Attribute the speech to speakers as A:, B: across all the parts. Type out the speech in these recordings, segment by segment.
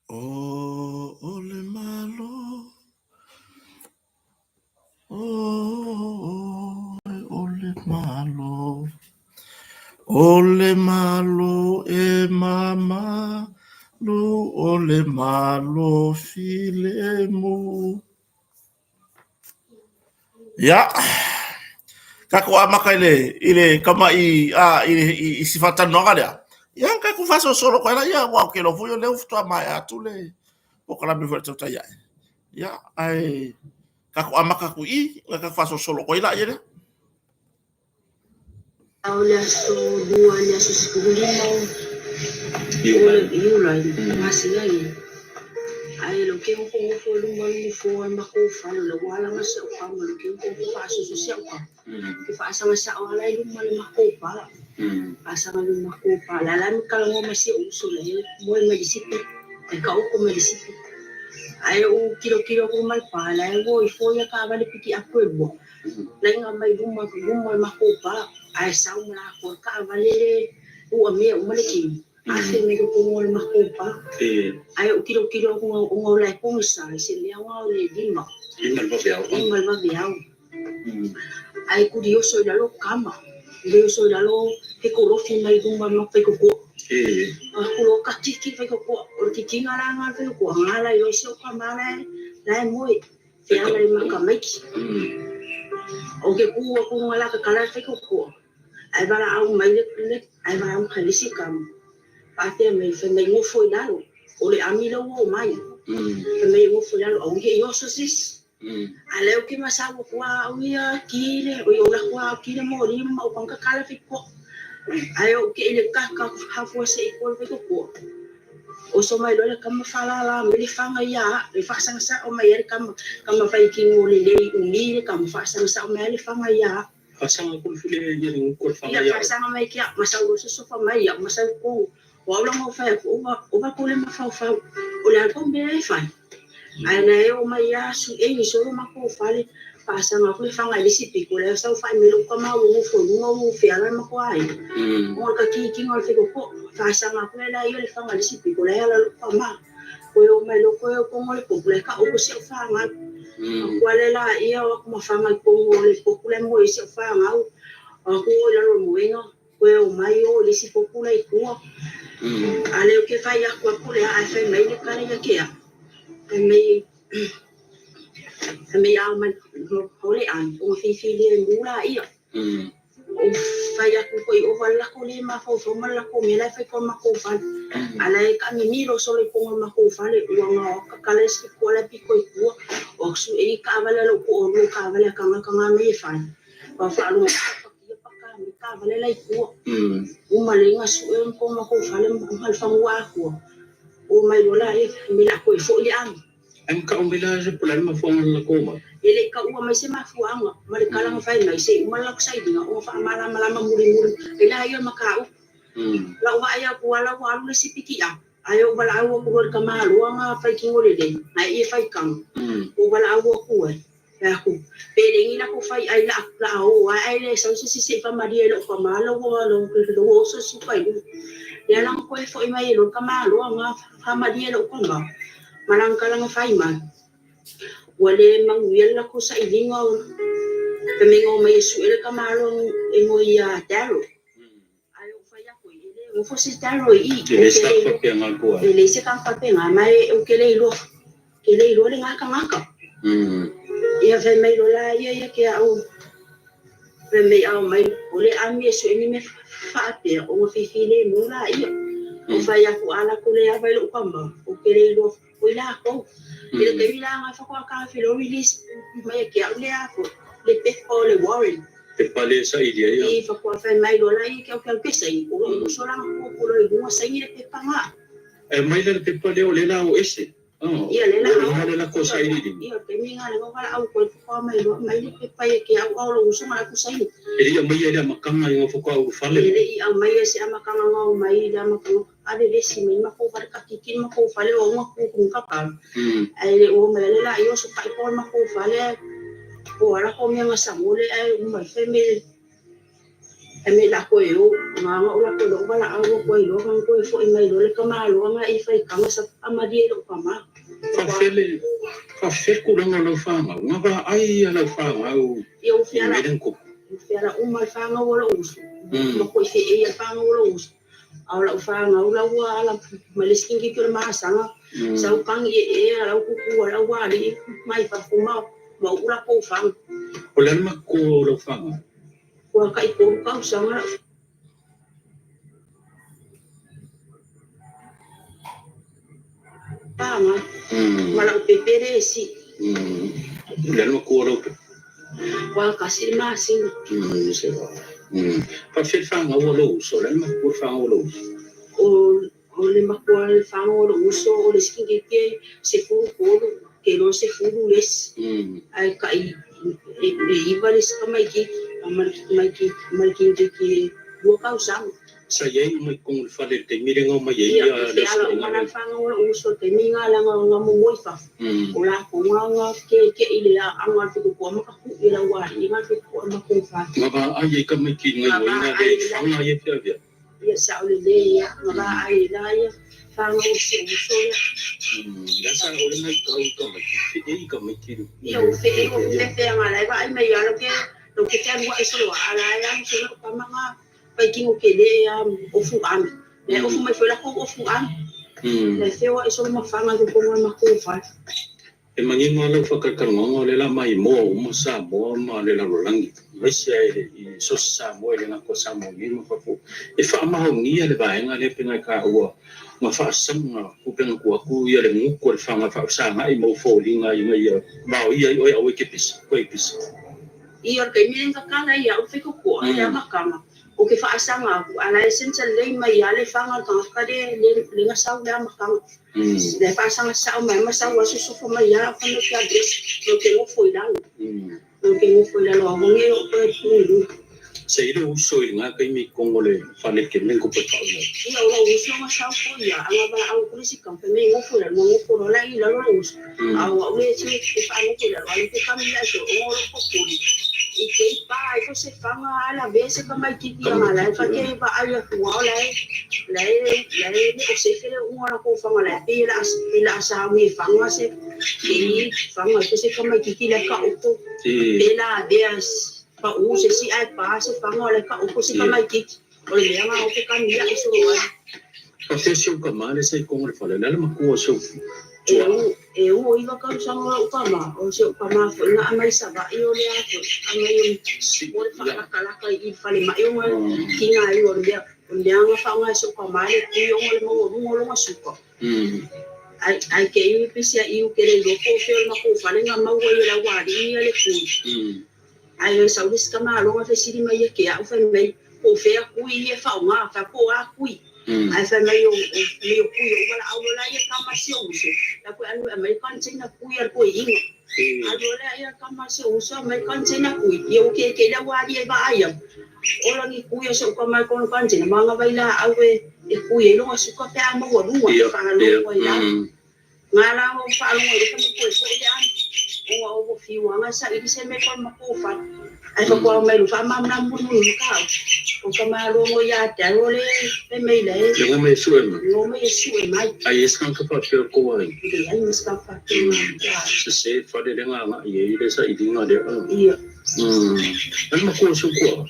A: Oh, ole malo. Oh, ole malo. Ole malo e mama. Lu ole malo filemu. Ya. Kako amaka ile kama ile sifata noga dia. Yang kaku faso solo kwa ya wa ke lo fuyo le ufto maya tule. Okala be verta ya. Ya ai kako amaka ku kaku faso solo kwa ila ya.
B: Ahora su duanya su sikulimau yula masih lagi ai lo que un pouco foi um maluco foi uma coisa lo wala mas o pam lo que un pouco faz su social pa que faz sama sa wala lu mal makopa asa mal makopa la lan kalau masih usul mo medicite e ka ko medicite ai o kilo ko mal pa la go foi ka vale piti apuebo la ngamai rumah makopa ai sa uma ko ka vale o me o maliki Afe me ko ngol makopa. Ai o kilo ko ngol lai ko sa se le ngol le dima. Imal ba biao. Ai ku dio so dalo kama. Dio so dalo ke ko rofi mai duma no pe ko ko. Aku lo ka tiki pe ko ko. O tiki ngala ngal pe ko ngala yo so kama lai moi. Te ala ma ka mai. O ke ku ngala ka kala pe ko ko. Ai bala au mai le ai bala au khalisi kam. Ate me fe me ngo foi dalo ole amilo wo mai fe me ngo foi dalo o nge yo sosis ale o que masabo kwa o ya kile o yo la kwa kile mo ri ma o panka kala fi ko ai o ke ile ka ha fo se ko fe ko o so mai dole kam fala la me li fanga ya le fa sang sa o mai kam fa ki ngole le umi kam fa sang sa o mai le fanga ya fa sang ko fule je ko fanga ya fa sang mai ki masa o so fa mai ya masa ko wala mo fa o ko le ma fa o le alfo be fa ai na o mai ya su e ni so ma ko fa le pasa ma ko fa ngai si pi ko le sa fa me lo ko ma o fo no fe ala ma ko ai o ka ki ngol fe ko fa sa ma ko la yo le fa ngai si pi ko le ala ko ma ko yo mai lo ko ngol ko le ka o ko se fa ma ko le la ia o ko fa ma ko ngol ko le mo se fa ma o ko le lo mo ko o mai o le si ko le ko ale o ke fai a kua kule a fai mai le kare ya kia me a man hole an o fi le mula ia o fai a ku koi o wala ko le ma fo ma la ko me la fai ko ma ko fa ala e ka mi ro so le ko ma ko fa le o nga ka kale se ko la pi ko ku o su e ka wala lo ko o ka wala ka me fa wa fa lo ka vale lai ku o malinga su e ko ma ko fale mal fa wa ku o mai lola e me la ko fo li an am ka um village pour la ma fo la ko ma ele ka u mai se ma fu an ma le kala ma fai mai se ma la ko sai dinga o fa mala muri ela yo ma ka u la wa ya ku ala wa lu si piki a ayo bala awo ko ka ma lu nga fai ki ngole de ai e fai kan o bala awo ku ya ku pele ngi na ko fai ai la o ai le sa si fa maria lo ko ma lo lo so su fai ya lang ko fo mai lo ka ma lo nga fa maria lo ko ma malang ka lang fai ma wale mang wiel la ko sa idingo pemingo mai su el ka ma lo e mo ya taro ayo fai ya ko ile mo fo si taro i ele se ka pa pe nga mai o ke le lo le nga ka ia fai mai lo la ia ke au pe mai au mai ole ami su ni me fa pe o fi le no la ia o fai aku ala ku le ava lo kamba o ke le lo o la ko ile ke ila nga fa ko ka fi lo release mai ke au le afo le pe ko le warren te pale sa idea ia fa ko fai mai lo la ia ke o ke sai o so la ko lo mo sai ni pe pa nga e mai le pe pale o le la o ese ia le la ko sai ni ia pe mi nga le ko ala au ko mai lo mai le pe pa ke au lo so ma ko sai ia mai ia makanga ngo fa ko au fale ia mai se makanga ngo mai da makanga ade le si mai ma ko fa ka kikin ma ko fale o ngo ko ka ka ai le o mai le la yo so pa ko ma ko fale o ala ko mi nga sa mole ai mai fe me me la ko yo nga ula ko lo bala awo ko lo kan ko fo mai lo le kama lo nga I fai kama sa amadi lo kama
C: fa fe ku nga lo fa nga ba ai ala fa nga
B: yo fiala
C: me den ko
B: fiala uma fa nga wala us mo ko se e fa nga wala us awla fa nga ula wala maleskingi ko ma sanga sa upang e ala ku wala wali mai fa kuma ma ula ko fa
C: wala ma ko lo fa nga
B: ko ka iko ka sanga Tama. Walang peperesi.
C: Lalo ko ro.
B: Wal kasi masing.
C: Pa fit fa nga walo so lalo ko fa nga walo.
B: O le makual fa nga walo so o le skingi ke se fu ke no se fu les. Ai kai ibalis kamay ki amal ki dua kau sam.
C: Saya may kung falir te mirengo may
B: ya mana fanga wala uso te minga la nga mo fa ula ko nga ke ile anga ko ko ma ku ila wa nga ko ma ko fa
C: ngaba ay ka may kin nga de fanga ye fia
B: ya sa ule le ya ngaba ay la ya fanga uso ya
C: da sa ule na ka may kin
B: ya u fe nga la ba ay may ya lo ke tan wa iso ala ya so pa mga Pagi o kele ofuan. Le ofu mai foi la ko ofuan. Le feo iso mafanga do ko makufa.
C: E mangin mo lo fakakarngo le la mai mo sa mo ma le la rolangi. Mai se I so sa mo le na ko sa mo ni mo fa fu. E fa ma ho ni le ba nga le pinga ka ho. Ma fa sam nga ku penga ku ya le ngu ko fa ma fa sa nga I mo fo li nga I ba I o ke pis ko pis.
B: I or ke mi nga kala ya o fiko ko ya makama. O ke faasanga aku ala esensa le mai ale fanga ka de le nga sa ya makang le faasanga sa mai masa wa su fo mai ya fa no ka des no ke mo foi dan no ke mo foi la lo mo ngi o pe tu
C: sa ile uso nga kay mi kongole falit ke men ko pa pa
B: ya o uso ma sa ko ya anga ba ang kulisi kam pe me ngo foi la mo ko la I la lo uso awa o le chi ke fa no ko la lo ke kam ya so o ko ko Ike pa ito se fanga ala bese kama kiki nga la fa ke ba ay wa la o se fele una ko fanga la pila sa mi fanga se ki fanga ito se kama kiki la ka upo pila deas pa u se si ay pa se fanga la ka upo se kama kiki o le nga o ke kan ya iso wa
C: kasi siya kamali sa ikong refale lalo makuha siya
B: o iba ka sa mga upama o siya upama po na amay saba iyo niya po amay yung wala pa kalakay ifalima yung kingali o niya nga pa nga sa upama yung wala mga suko ay kayo pisya iyo kere loko feel makufali nga mawala wadi niya lekun ay sa ulis ka malo nga fesiri may kaya o fa may o fe kui e fa nga fa po a kui ai fa mai o kuio wala wala ia kamasi o uso la ko anu mai container kuia ko ingo wala ia kamasi o uso mai container kui ia ke la wadi ba ayam ola ni kuia so ko mai kon container manga baila awe e kuia lo asu ko pa mo wo fa lo ko ila ngala o fa lo ko ko so ya o fi wanga sa I se me kon makufa ai ko mai lu fa mam nam bunu ka o kama lo mo ya ta lo le me le
C: yung may suem
B: no me sue mai
C: ay isang ka pa pero ko ay
B: ai mas ka pa
C: sa se fa de nga nga ye de sa iding nga de
B: iya
C: ano makuha siya ko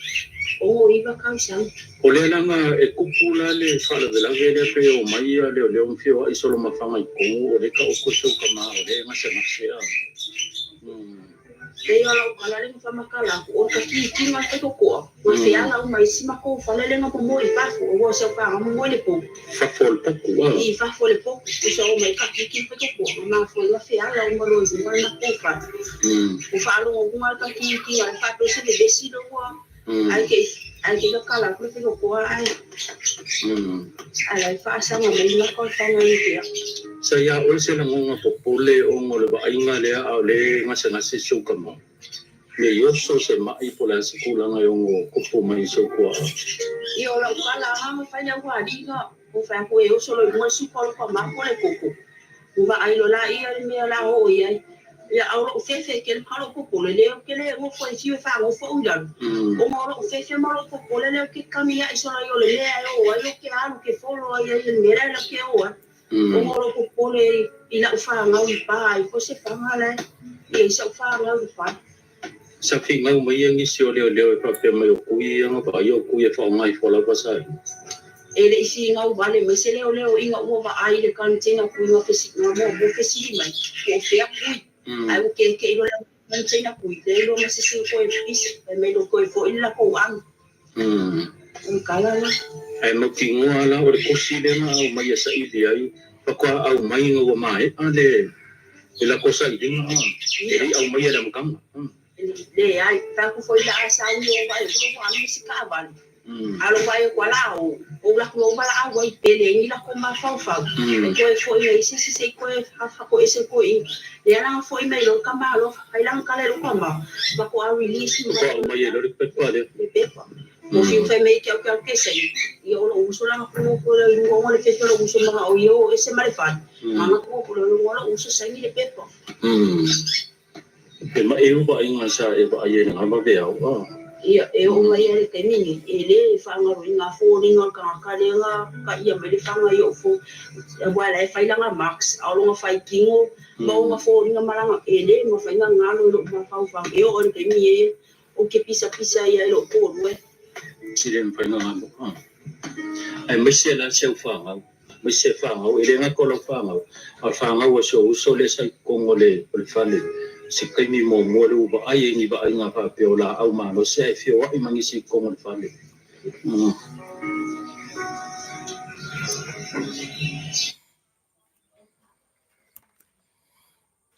B: o iba ka sa
C: o le lang e kupula le fa de la vele pero mai le un fio ay solo mafanga ko o de ka o ko siya kama o de nga sa siya
B: Kaya lang kalaling sa makala o kasi kinga ito ko kasi lang may sima ko falale nga po mo ipafo o sa pa mo mo po
C: fa fol pa ko
B: fa fol po so may kakikin pa ko na fol na fiya lang mo lo mo na po pa o fa lo mo mal kakikin ay fa to sa desido ko ay ka kala ko ko ay ay fa sa mo may na ko sa nga
C: saya ul sila nga popule o ngolo ba ay nga le ale nga sa sesyon ka mo le yo so se mai pola sa kulang ngayong kupo mai so ko
B: yo la pala ha fa nya wa di nga o fa ko yo solo mo su ko ma ko le koko ba ay lo la i me la ho ya ya au fefe ke palo ko ko le ke le mo fo si fa mo fo ulan o mo fefe mo ko ko le ke kamia iso yo le yo yo ke anu ke fo lo ya le mera la ke o o mo ko ko le ila fa nga u pa ko se fa ngala e so fa nga u pa
C: sa fi nga mo yang iso le pa pe mo ku yang ba yo ku ye fa ngai fo la ba sa
B: ele isi nga u vale me se le inga u ba ai le kan tina ku no ke si no mo ke si mai ko fe ku ai o ke lo man tina ku de lo ma se se ko e pis me lo ko fo illa ko an kala la
C: ai mo ki ngua la o ko si le na o mai sa i dia ai pa ko au mai ngo mai ale ila ko sa i dia ele au mai era mkam
B: le ai ta ko foi la asa u yo ba ko an si ka ba alo vai ko la o la ko ba la o i pele ni la ko ma fa fa ko foi le si ko fa ko ese ko i le la foi me lo ka ma lo ai la ka le ko ma ba ko a release
C: ko mai lo pe pa le
B: mo fi fe me ke sei yo lo uso la ko le ngo le fe lo uso ma o yo ese ma le fa ma ko lo uso sai ni le pe po
C: ke ma e ba inga sa e ba ye nga ba be au
B: ia e o mai ele ke nini ele fa nga ringa fo ringa ka le nga ka ia me le fa nga yo fo e wala e fa nga max au lo fa kingo mo nga fo ringa malanga ele mo fa nga ngalo lo ma fa e o ke mi o ke pisa ia lo po no
C: si le fa nga ngalo ai me se la se fa nga me se fa nga ele nga ko lo fa nga al fa nga wo so le sai ko ngole le fa le si kai mi mo le ba ai ni ba ai nga fa pe ola au ma no se fi o i mangi si ko ngole fa le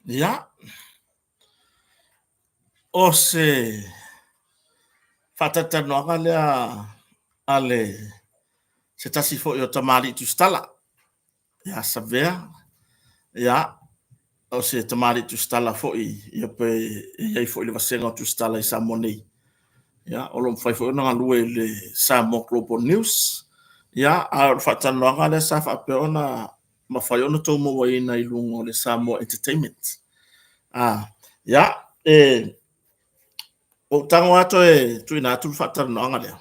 A: ya o se fatatanoaga lea ale se tasi foʻi o tamali tustala ia savea ia o se tamali tustala foʻi ia pe iai foʻi le vasega o tustala i sa mo nei ia o lo mafai foʻi ona galue i le Samoa Global News ia a o le faatanoaga lea sa faapea ona mafai ona tou mauaina i luga o le Samoa Entertainment ia o tango ato e tuina atu faatanoaga lea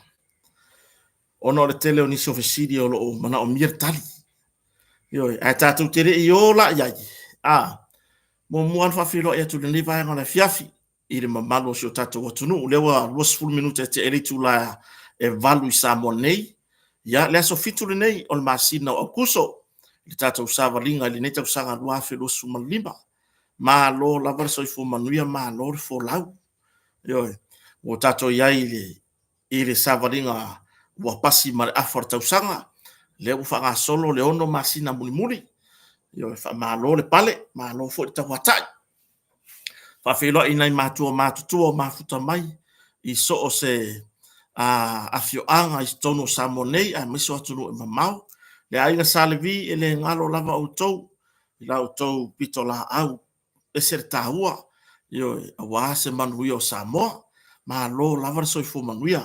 A: ona o le tele o nisi o fesili o loo mana o mia tali yo a tatou tere i o la iai mo mua faafilo ia tu le nei vaega ona fiafi i le mamalo si o tatou atunuu leua 20 minuta te ele tula e valu i Samoa nei ia le aso fitu le nei o le masina o akuso le tatou savaliga i lenei tausaga 2.5 malo lava le soifua manuia malo le folau yo o tatou iai i le savaliga ua pasi ma le afa o le tausaga le ua faagasolo le ono masina mulimuli yo faamālo le pale mālo foʻi le tauataʻi faafeiloaʻi nai matua matutua o mafuta mai i so o se afioʻaga i se tonu o Samoa nei ae maiso atunuu e mamao le aiga salevi e le galo lava outou i lautou pito laau ese le tāua yo auā se manuia o Samoa mālo lava le soifua manuia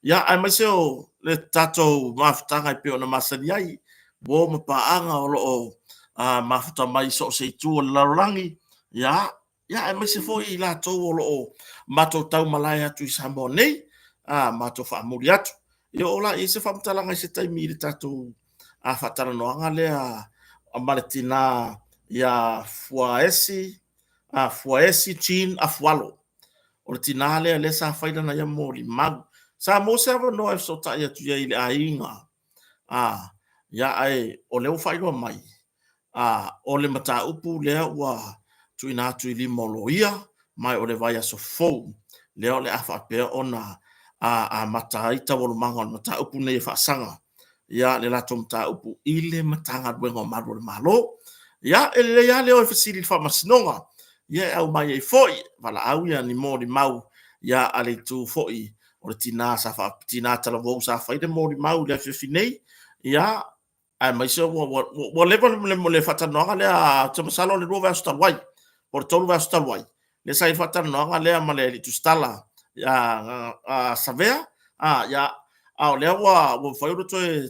A: ia ae maise o le tatou mafutaga i pe ona masani ai ua mapaaga o loo mafuta mai so se tu la rangi ya e mai se foi la to o lo mato tau malaya tu Samoa nei mato fa muri atu yo la i se fa mtala ngai se tai mi tatu fatara no anga le a maletina ya fuaesi chin afualo o le tinale le sa faida na ya mori mag sa mo se no e so ta ya tu ya ile ainga ya ai o le faida mai o le mataupu lea ua tuina atu i lima o loia mai o le vai aso fou lea o le afaapea ona mataita wolomaga o le mataupu nei e faasaga ia le latou mataupu i le matagaluega o malu o le malo ia e lelei a lea o e fasili le faamasinoga ia e au mai ai foʻi valaau ia ni molimau ia a le itu foʻi o le tinā tinā talavou sa faile molimau le afeafi nei ia ai mai se wo le fatanoaga lea tamasalo le lua vaso taluai o le tolu vaso taluai le sai fatanoaga lea ma le alitustala savea ia ao lea ua fai ona toe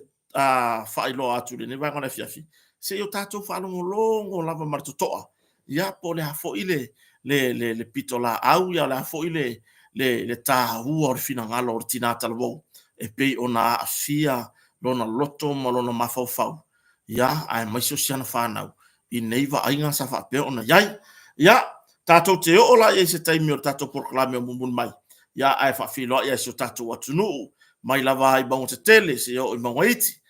A: faailoa atu lenei vaega ona fiafi seʻi o tatou faalogologo lava ma le totoʻa ia po le fo ile le pitola au ia la fo ile le ta ua o finangalo o tina talvo e pe ona afia lona loto ma lona mafaufau ia ai mai so siana whanau i neiva ainga sa whapea ona iai ia tātou te ola ia se taimi o tātou proklame o mumun mai ia ai whawhiloa ia se o tātou atunuu mai lava ai bango te tele se o i mangaiti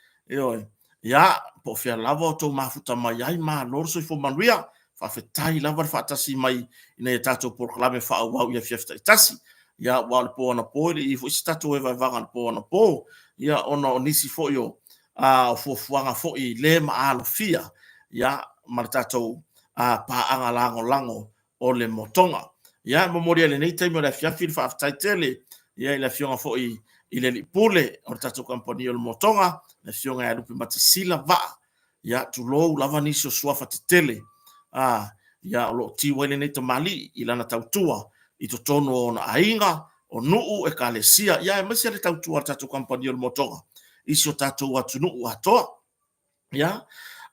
A: ia po fia lava o tau mafuta mai ai ma lor so i fo manuia whawhetai lava le whaatasi mai ina ia tātou proklame whaawau ia fiafta i tasi ia wale po ana po i fo isi tātou e vai vanga po ana po ia ona o nisi fo i o fuafuanga fo i le maalo fia ia maratatou paanga lango o le motonga ia momoria le nei taimi o le fiafi le whaafetai tele ia i le fionga fo i le lipule o le tatou kampani o le motonga le fionga e lupi matisila vaa ia tulou lava nisi o suafa te tele ia o lo tiwa le nei tamali i lana tautua i to tonu o na ainga o nuu e kalesia ia e masi le tautua tatou kampani o le motonga isi o tatou atu nuu atoa ia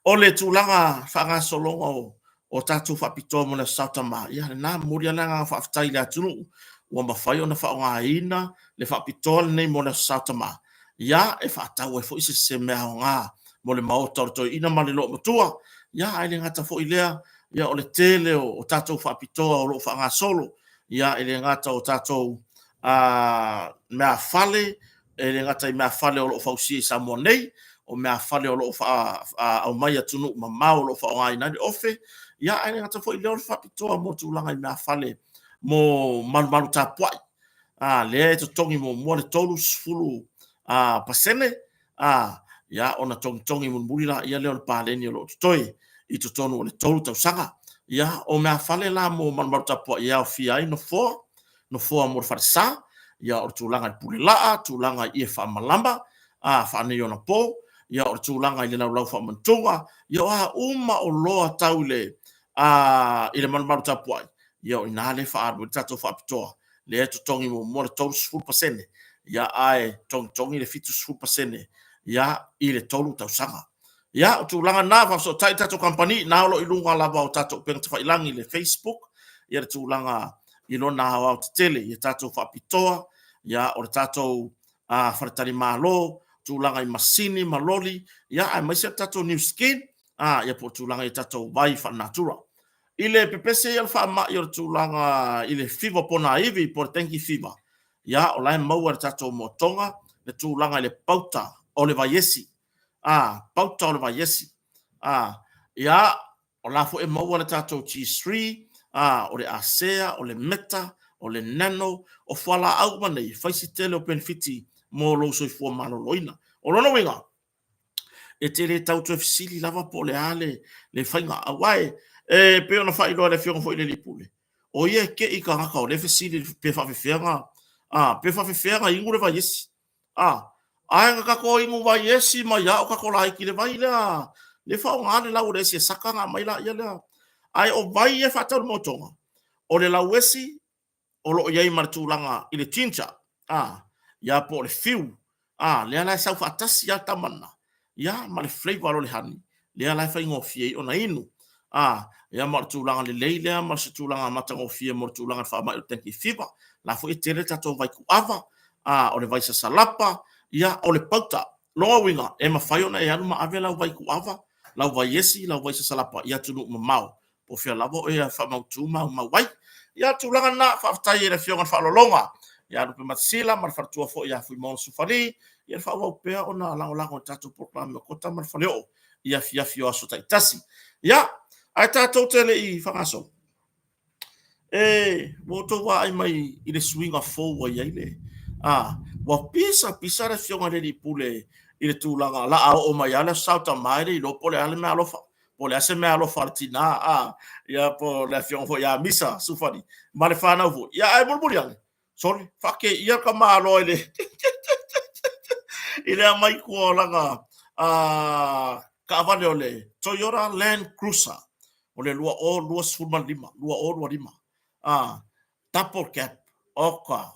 A: o le tulaga whangasolonga o tātou whapitoa mo le sautama. Ia, nā moria nanga whaftai le atunu, ua mawhai o na whaonga ina, le whapitoa le nei mo le sautama. Ia, e whaatau e fo isi se mea o ngā, mo le maota o toi ina mali lo matua. Ia, ai le ngata fo ilea, ia o le tele o tātou whapitoa o lo whanga solo. Ia, e le ngata o tātou mea fale, e le ngata i mea fale o lo whausia i Samoa nei, o mea fale o lo au mai atunu mamau lo whaonga ina ni ofe. Ia ai ngata fo i leo whapitoa mo tūlanga i mea fale mo maru tāpuai. Lea e to tongi mo mua le tolu sfulu pasene. Ia ona tongi mo murila ia leo le pāleni o lo tutoi i to tonu o le tolu tausanga. Ia o mea fale la mo maru tāpuai ia o fiai no foa mo le wharisa. Ia o tūlanga i pule laa, tūlanga i e whamalamba, whanei ona pō. Ia o tūlanga i le lau whamantunga. Ia o uma o loa tau le i le maru tapuai. Ia o ina le whaaru, tatou whaapitoa. Le e to tongi mo le tolu sfulu pasene. Ia ai tongi le fitu sfulu pasene. Ia i le tolu tausanga. Ia o tūlanga nā whaaso tai tatou kampani, nā olo i lunga lava o tatou pengata whailangi le Facebook. Ia le tūlanga i lona hawa o te tele. Ia tatou whaapitoa. Ia o le tatou wharetari mālo. Tūlanga i masini, maloli. Ia ai maisia tatou new skin. Ia po tūlanga i tatou vai whanatura. I le pepese i alfa ma i o tūlanga i le fiva pona iwi po le tenki fiva. Ia o lai maua le tatou motonga, le tūlanga i le pauta o le vaiesi. Pauta o le vaiesi. Ia o la fo e maua le tatou G3, o le asea, o le meta, o le nano, o whala au manei, faisi tele o benefiti mo lo soifua maloloina. O lona winga, e te le tau tue fisili lava po le ale, le whainga awai, pe ona whai loa le fionga fo i le lipule. O ia ke i ka haka o le fisili pe whawhiwhianga ingu le vai esi. Ai ka kako ingu vai esi ma ia o kako lai ki le vai lea. Le whao ngane lau le esi e saka ngā mai la ia lea. Ai o vai e whatau le motonga. O le lau esi, o lo iei maratūlanga i le tincha. Ia po le fiu. Lea lai sau whaatasi ia tamana. Ia ma le flavor o le hani. Lea lai whaingo fiei o na inu. Ia ma le tūlanga le lei lea, ma le tūlanga matango fie mo le tūlanga whaamai o tenki fiba. La fo e tere tatou vai kuava. O le vai sa salapa. Ia o le pauta. Loa winga, e ma whaiona e anu ma ave lau vai kuava. Lau vai esi, lau vai sa salapa. Ia tunu mamau. Po fia lavo e a whamautu ma wai. Ia tūlanga na whaftai e le fionga whalolonga. Ia rupe matsila, ma le whartua fo ia fui mona sufari. Ia whawau pea o na lango tatou proklame o kota ma le whaleo. Ia fiafio aso taitasi. Ia, ai tātou tele i whangaso. Mo tō wā ai mai i le swinga fōu wa iai le. Wa pisa le fionga le li pule i le tūlanga. La au o mai ala sauta mai le i lopo le ale mea alofa. Po le ase mea alofa artina. Ia po le fionga fo ia misa sufari. Ma le whanau fo. Ia ai mulmuri ale. Sorry, whake ia ka maa alo ele. I lea mai kua langa ka avane o le Toyota Land Cruiser. O le lua sfulma lima. Lua lima. Double cap. Oka.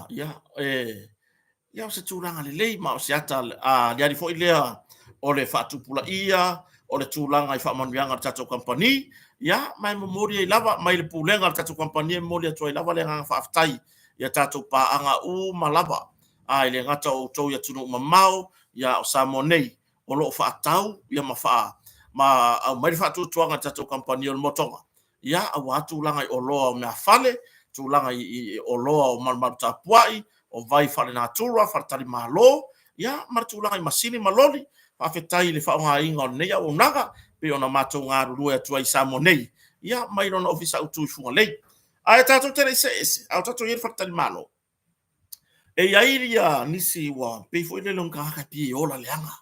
A: Ia o se tūranga le lei ma o se ata le ari fo i lea o le whaatupula ia o le tūlanga i whaamanuanga le tatou company, ia, mai mamori e lava, mai le pūlenga le tatou company e mori atua i lava le nganga whaaftai, ia tatou paanga ma lava, a ile ngata o tau ia tunu mamau, ia o Samoa nei, o loo whaatau, ia ma au mai whaatu tuanga tatou company o le motonga, ia au atu langa i o loa o mea fale, tūlanga i o loa o marumaru tapuai, o vai whare nā tūra, whare tari malo, ia maratūlanga i masini maloli, whawhetai le whaonga inga o nei au naga, pe ona mātou ngā rurua atua i Samoa nei, ia mai rona ofisa au tui funga lei. Ai tātou tere se ese, au tātou ieri whare tari malo. E iairi a nisi wa, pe fo ile longa haka pi ola leanga.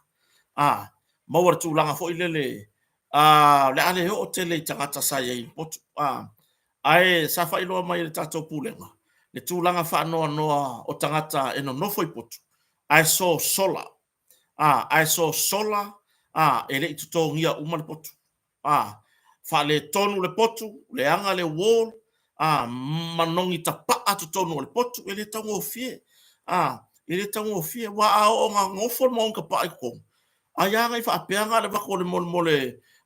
A: Mawar tūlanga fo ile le ale o tele i tangata sa iei potu. Ai sa whailoa mai le tātou pūlenga. Le tūlanga whaanoa noa o tangata e no nofo i potu. Ai so sola. Ai so sola. E le i tuto ngia uma le potu. Wha le tonu le potu, le anga le wall. Manongi ta paa tutonu le potu, e le tango o fie. E le tango o fie, wa a o ngā ngofo mo ka paa i kong. Ai anga i whaapeanga le wako le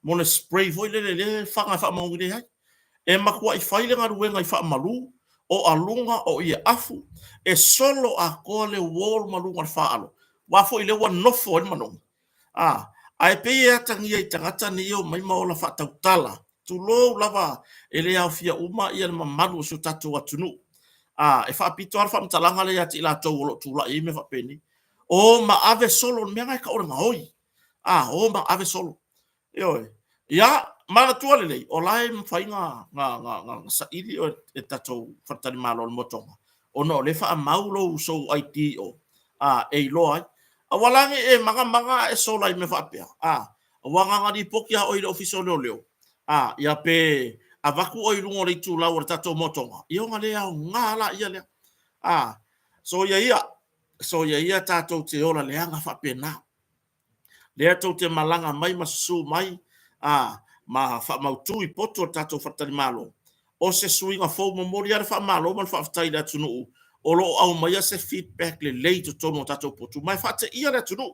A: mole spray foi le whanga whaamaungi le hai. E makua i whaile ngā ruenga i whaamalu, o alunga o ia afu, e solo a koa le wall malunga le whaalo. Wafo i le wa nofo e manongi. Ai pe e atangia i tangata ni eo mai maola whaatautala. Tu lo lava e le au fia uma i le mamalu o su tatu atunu. E whaapito ar whaamtalanga le ati la tau olo tula i me whapeni. O ma ave solo mea ngai ka ore ngahoi. O ma ave solo. Ia, mana tua lelei, o lai mwhainga ngā sairi o e tatou whatari malo le motonga. O no, le wha maulo so IT o. E ilo ai. A walangi e manga e sola i me whapea. A wanga ngari pokia o i le ofiso leo. Ia pe, a waku o i rungo le tū lau o tatou motonga. Ia ngā lea o ngāla ia lea. So ia tatou te ora leanga whapea nā. Lea tau te malanga mai masu mai. Ma whamautu i poto tatou whatari malo. O se suinga fau mamori are whamalo man whaftai le atunu. O lo au mai se feedback le lei to tono tatou potu. Mai whate ia le atunu.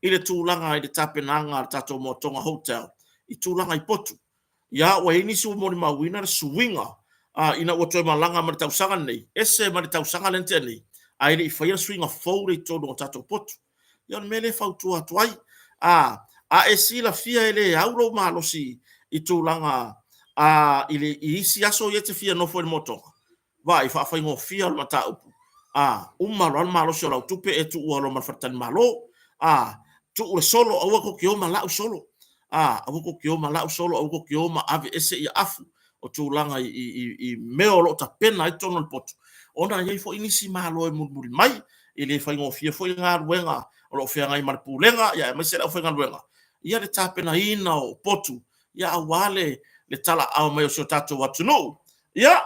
A: I le tūlanga i le tapenanga le tatou motonga hotel. I tūlanga i potu. Ia wa ini su mori mawina le suinga. Ina o toi malanga ma le tausanga nei. Ese ma le tausanga lente nei. Ai le i whaia suinga fau le tono tatou potu. Ia me le fautua tuai. E sila fia ele auro malosi i tūlanga i isi aso i te fia nofo i motonga. Wa i whaafai fia o mata upu. Umaro al malosi o lau tupe e tu ualo marfatani malo. Tu ule solo au ako ki oma lau solo. Au ako ki oma lau solo, au ako ki oma ave ese i afu o tūlanga i meo lo ta pena i tono le potu. Ona iei fo inisi malo e muri mai i le whaingo fia fo i ngā ruenga o lo fia ngai maripulenga ia mai se lau whainga ruenga. Ia le tāpena ina o potu, ia awale le tala au mai o sio tatou atunu. Ia,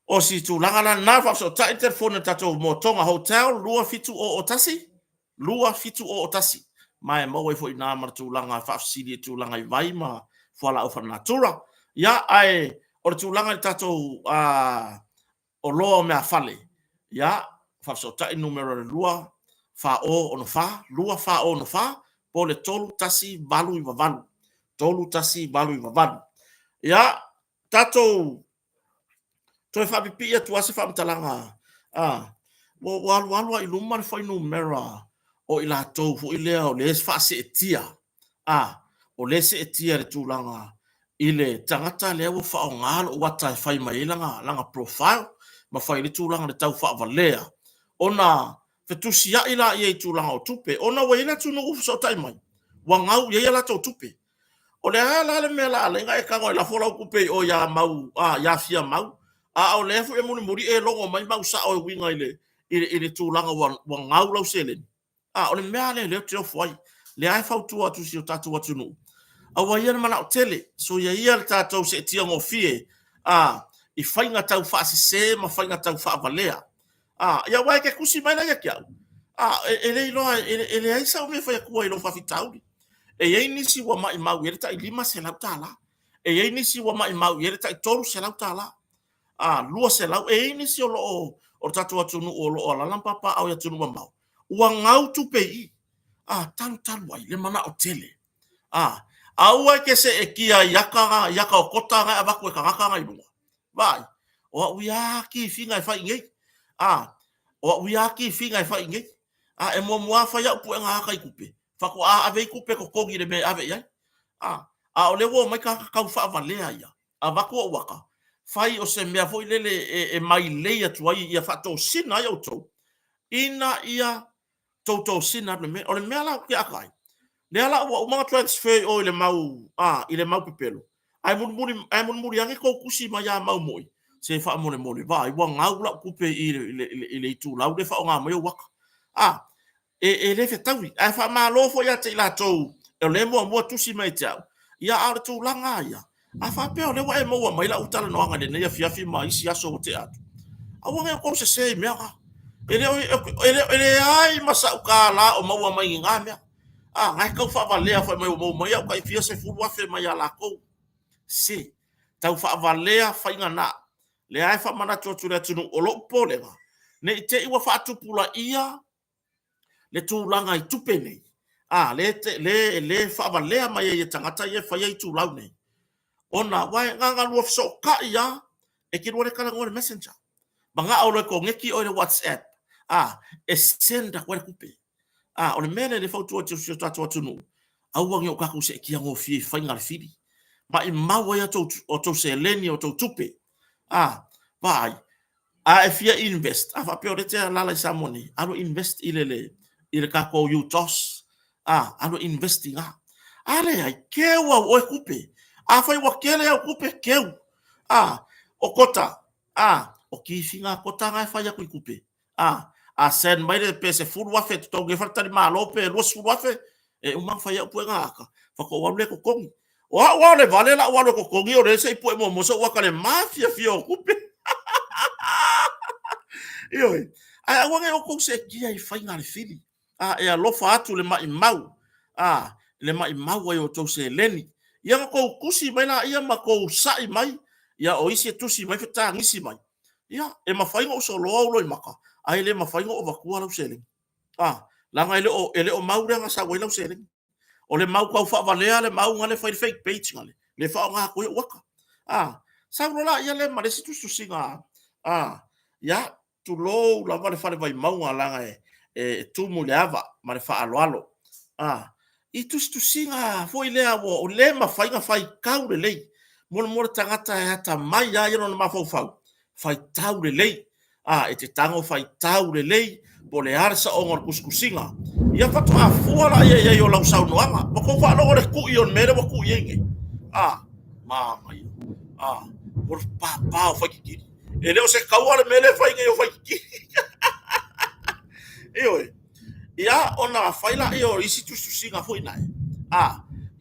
A: o si tūlanga na nāwha so ta interfone tatou motonga hotel, lua fitu o otasi. Mai mau e fo i nā mara tūlanga whaafsiri e tūlanga i vai ma whala au whanātura. Ia, ai, o le tūlanga i tatou o loa mea fale. Ia, whaafso ta i numero le lua, lua wha o no wha, po le tolu tasi valu i vavalu. Ia, tatou, toi whapipi ia tuase whaamtalanga. Walua i luma le whainu mera o i la tau fu i lea o le whaase e tia. O le se e tia le tūlanga i le tangata lea wa whao ngālo o wata e whai mai langa profile, ma whai le tūlanga le tau whaavalea. Ona, fetusi ia ila i e tūlanga o tupe, ona wa ila tūnu ufu so tai mai. Wa ngau ia la tau tupe. O le ala le mea la lenga e kango e la fola kupe o ya mau, ya fia mau. O le fu e muri e longo mai mau sa o winga ile tūlanga wa ngau lau selen. O le mea le te ofwai. Le ai fautua atu si o tatu atunu. Wa ia le mana o tele, so ia le tatou se tia ngo fie. I whainga tau whaase se, ma whainga tau whaavalea. Ia wai ke kusi mai na ia kia. Ele iloa, ele aisa o me whai akua ilo whawhitauri. Ei nisi wa mai mau i ta i lima se lau tala. Ei nisi wa mai mau i ta i toru se lau tala. Lua se lau. Ei nisi o lo tatu atunu o lo o la lampapa au ya tunu mamau. Ua ngau tupe i. Talu ai, le mana o tele. Aua ke se e kia yaka o kota ngai avaku e kangaka ngai lunga. Vai, o uia ki finga e whai ngei. O uia ki finga e whai ngei. E mua whai au pu e ngā kai kupe. Whako avei kupe ko kongi le me ave iai. O lewo mai ka kau wha avalea ia. A wako o waka. Whai o se mea foi lele e mai leia tuai ia whato sina ia o tau. Ina ia tau sina le me. O le mea lau ki akai. Le ala o mga transfer o ile mau pepelo. Ai mun muri ange ko kusi ma ya mau moi. Se fa mo le vai wa ngau la kupe ile tu lau de fa nga mo waka. E le fetawi. Ai fa ma lo fo ya te la tou. E le mo tusi mai tau. Ia ar tu langa ia. A fa pe o le wa e mo mai la utala no anga de ne fiafi mai isi aso te atu. A wanga ko se mea. Ele ai masa uka la o mau mai nga mea. Ngai kau whaavalea whai mai o mai au kai fia se furu afe mai a lako. Se, tau whaavalea whai ngana. Le ai whamana tuature atunu o lo upolenga. Ne i te iwa whaatupula ia, le tūlanga i tupe nei. Le whaavalea mai e tangata i e whai ai tūlau nei. Ona, wai nganga lua fiso ka ia, e ki ruare kara ngore messenger. Manga au le ko ngeki o le WhatsApp. E senda kwa le kupe. O le mele le fautua te usio tatu atunu. Auwangi o kaku se kia ngō fie whainga le whiri. Ma i maua ia o tau se leni o tau tupe. Vai. E fia invest. Whapeo re te lala i samoni. Alo invest i le kako UTOS. Alo investi ngā. Ale ai kewa o e kupe. Whai wa kele au kupe keu. O kota. O kifi ngā kota ngai whai aku i kupe. Sen mai le pese furu afe to ge fartari malo pe lo furu afe e uma fa ya pu ngaka fa ko wale ko kongi wa le vale la wa ko kongi o le se pu mo so wa kale mafia fio kupe yo ai wa nge o ko se ki ai fa ngale fili e a lo fa atu le mai mau le mai mau yo to se leni ya ko kusi mai la ia ma ko sai mai ya o isi tusi mai fata ngisi mai ya e ma fa ngo so lo maka ai le mawhainga o wakua lau seleng. Langa ele o mau rea ngasa wai lau seleng. O le mau kau whaavalea le mau ngale whai fake page ngale. Le whao ngā koe waka. Sauro la ia le maresi tu singa. Ya tu lo la vale whare vai mau ngā langa e tumu le ava ma le wha alo. I tu singa foi lea o le mawhainga whai kau le lei. Mora tangata e hata mai a ino na mawhau. Whai tau le lei. E te tango whai tau le lei, po le arsa o ngor kuskusinga. Ia whatu a fuala ia o lau sau noanga. Ma kou whanongo le kui on mere wa kui enge. Mama ia. Por papa o whai kikiri. E leo se kaua le mele whai nge o whai kikiri. Eoi. Ia ona whaila o isi tustusinga fui nai.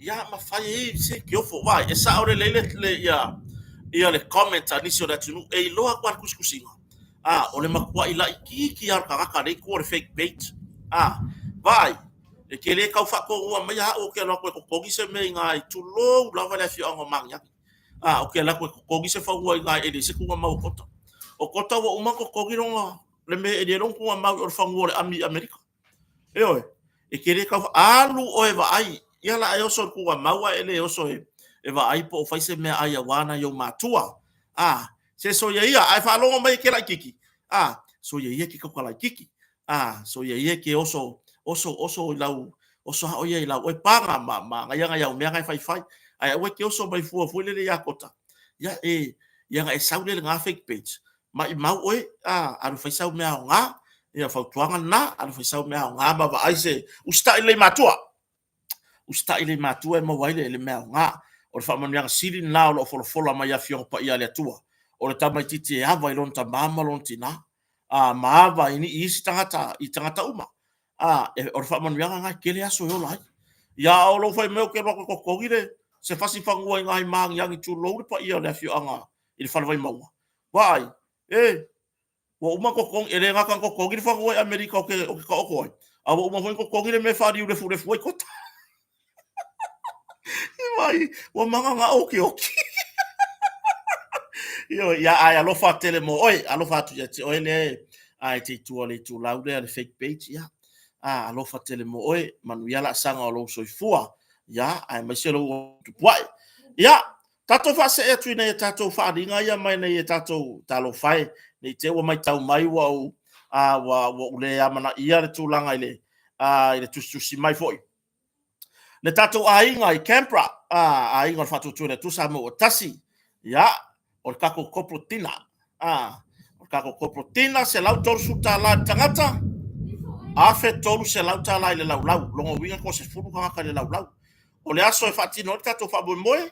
A: Ia ma whai se kiofo vai. E sa ore leile ia le comment anisi o da tunu. E loa kwa kuskusinga. O le makua ila iki ar karaka nei ko fake page. Vai. E ke le kau fa ko ua mai o ke lo ko kogi se me nga i tu lo la va fi o mangya. O ke la ko kogi se fa ua nga e se ku ma o kota. O kota wo uma ko kogi ronga le me e long ku ma o fa ngore America. Oi. E ke le kau alu o e va ai. Ia la ai o so ku ma wa ele o so e va ai po fa se me ai wana yo matua. Se so ia ai fa longa mai ke la kiki. So ia ki ka la kiki. So ia ke oso lau oso o ia lau o panga ma nga me nga fai. Ai o ke oso mai fu le ya kota. Ya ia nga saule nga fake page. Ma i mau oi aru fai sau me nga ia fa tuanga na aru fai sau me nga ba ai se usta ile matua. Usta ile matua mo wai le me nga. O fa man yang silin na o folo mai ya fiong pa ia le tua. O le tamai titi e hawa i lon ta mama lon tina. Maava ini isi tangata uma. O le whaamanuanga ngai kele aso yo lai. Ia o lo fai meo ke roko kokogire. Se fasi whangua i ngai maangi yangi tu loure pa ia le afio anga. I le whanawai maua. Vai. Wa uma kokong ele ngaka kokogire whangua i Amerika o ke ka oko ai. Wa uma fai kokogire me whari ure fure fuai kota. Vai. Wa manga nga oki. Yo ya ai alofa tele mo oi alofa tu ya oi le ai te tu ole tu laude le fake page ya alofa tele mo oi manu ya la sanga o lo soifua ya ai mai se lo tu puai ya tato fa se tu nei tato fa dinga ya mai nei tato talo fai nei te wa mai tau mai wa ule amana ia le tulanga ile ile tusi mai foi le tato ainga I Canberra ainga fatu tu le tu sa mo tasi ya o kako koprotina o kako koprotina se lau tolu suta la tangata afe tolu se lau ta la ile lau longo winga ko se fulu ka le lau o le aso e fati no tato fa moe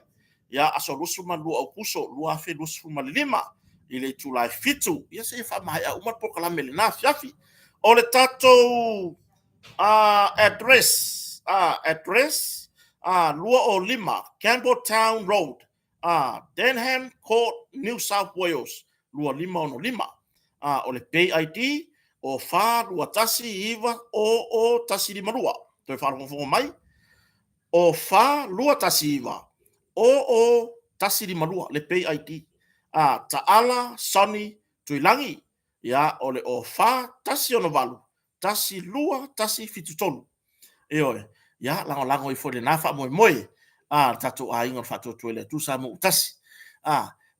A: ya aso lusu man lu au kuso lu afe lusu man lima ile tu lai fitu ya se fa mai a uma por kala melina fiafi o le tato address lua o lima Campbelltown Road Denham Court New South Wales lua lima ono lima o le pay ID o fa lua tasi iva o tasi lima lua to fa fongo mai o fa lua tasi iva o tasi lima lua le pay ID Taala Sonny Tuilangi ya ole o fa tasi ono valu tasi lua tasi fitutolu e ole ya lango I fole na fa moe tatu inga fatu tuele tu sa mo tasi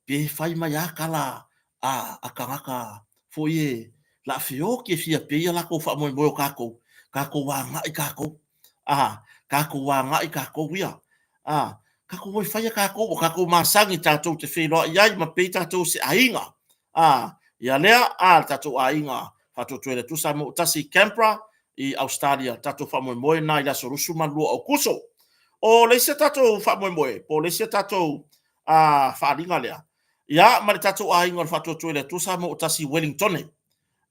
A: pe fai mai akala akangaka foye la fio ke fia pe ya la ko fa moe kako wanga I kako wanga I kako wia kako voi fai kako masangi tatu te filo ya ma pe tatu se ainga ya lea tatu ainga fatu tuele tu sa mo tasi Canberra I Australia tatu fa moe na ila sorusu malu o kuso o le se tatu fa moe po le se tatu fa dinga lea ya ma tatu ainga fatu tuele tu sa mo tasi Wellington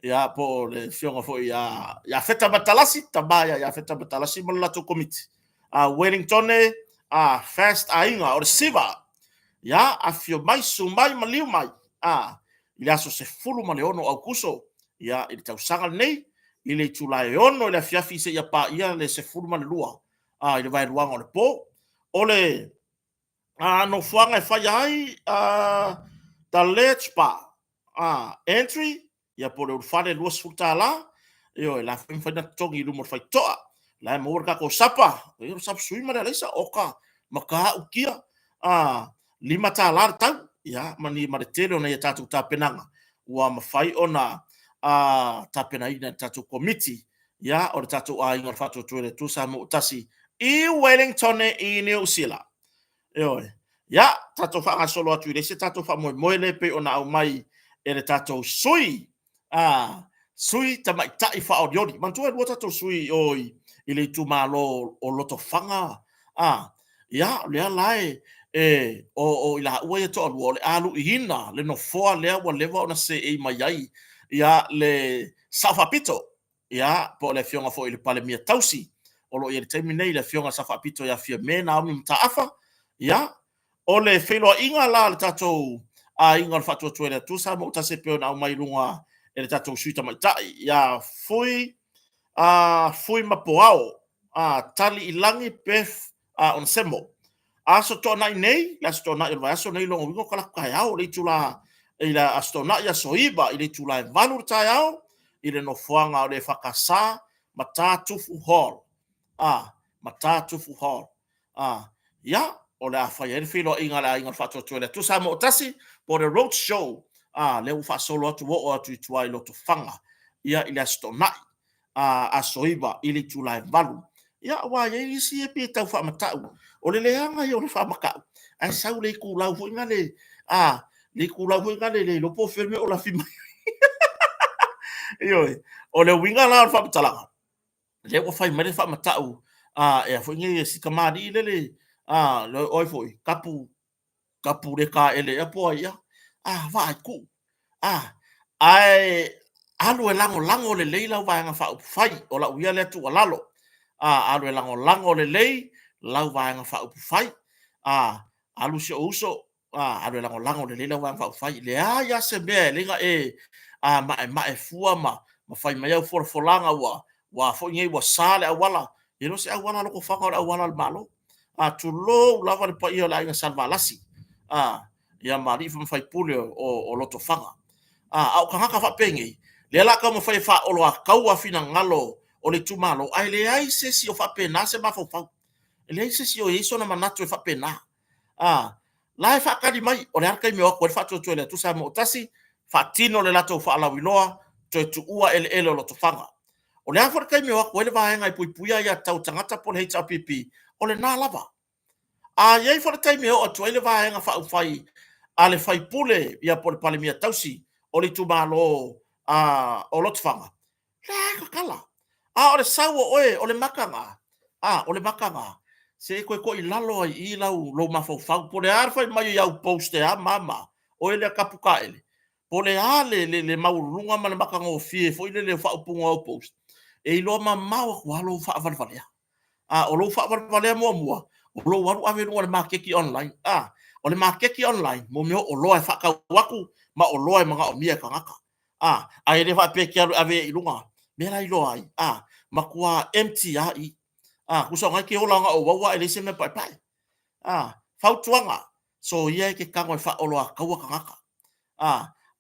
A: ya po le fionga fo ya feta batalasi tabaya ya feta batalasi mala to committee Wellington first ainga o siva ya afio mai sumai maliu mai ila so se fulu maleono au kuso ya il tau sangal nei ile tulai ono le fiafi se ya pa ia le se fulu lua ile vai ruanga o le po ole no fuanga fa ai ta lechpa entry ya por el fare luas futala yo la fin fa na tongi lu mo fa toa la mo ka ko sapa yo sap sui mara lesa oka maka ukia lima ta lar tau ya mani maretelo na ya tatu ta penanga wa mafai ona tapena ina tatu committee ya o tatu inga fatu tuele tu sa mo tasi I Wellington I New Zealand yo ya tatu fa solo atu le se tatu fa mo le pe ona au mai ele tatu sui sui tamai tai fa o yodi man tu e tatu sui oi ile tu malo o loto fanga ya le lai o ila ua to le alu hina le no foa le wa leva ona se e mai ai ya le safapito ya po le fionga fo ile pale mia tausi o lo ile terminate le fionga safapito ya fia mena o mtaafa ya o le felo inga la le tato inga fatu tuele tu sa mo tase pe na mai lunga ele tato suita mai ya fui mapoao tali ilangi pef on semo aso to nei la sto na il vaso nei lo ngo kala kaya le tula ila astona ya soiba ile tula valur tayao ile no fuanga le fakasa matatu fu hall matatu fu hall ya o la fa yer filo inga fatu tuele tu sa mo tasi por the road show le u fa solo tu o tu tuai lo tu fanga ya ile astona asoiba ile tula valu ya wa ye isi e pita fa matau o le leanga yo le fa maka ai sau le ku lau fo ngale le ku lau fo ngale le lo po ferme o la fima yo o le winga la fa tala le ko fa mere fa matau e fo ngi si kamadi le le oi foi kapu le ka ele e po ya va ku ai alu lango le leila va nga fa fai o la uia le tu lalo alu lango le lei lau va nga fa fai alu se uso alu lango le leila va fa fai le ya se be le nga ma fua ma fai mai for langa wa fo ngi wa sale wala ino se wala lo ko fa ko wala malo tu lo lava le pa ia la nga salvalasi ya mari fo fai pule o loto fanga au kanga fa pengi le la ka mo fai fa o lo ka wa fina ngalo o le tumalo ai le ai se si o fa pena se ma fo fa le se si o yeso na manatu e fa pena la fa ka di mai o le arka me o ko fa to le tu sa mo tasi fa tino le lato fa la wiloa to tu ua ele lo to fanga o le afa ka me o ko le va nga pui pui ya tau tangata po le HRPP o le na lava ye fa ka me o to le va nga fa fai ale fai pule ia po le pale mia tausi o le tu malo o lo tfanga la ka kala o le sawo o le makanga o le makanga se ko i lalo ai i lau lo mafau po le arfa mai ia poste mama o ele kapuka ele po le ale le maulunga ma le makanga o fie fo ile le fa punga o post e lo mama o walo fa valvalea o lo fa valvalea mo o lo waru ave no le makeki online o le makeki online mo me o lo fa ka waku ma o lo ma o mia ka ngaka ai le fa pe ki ave i lunga me la i lo ai makua empty ai kusonga ke ola nga o wawa ele se me pai pai fautuanga so ia ke kango fa olo a kaua kangaka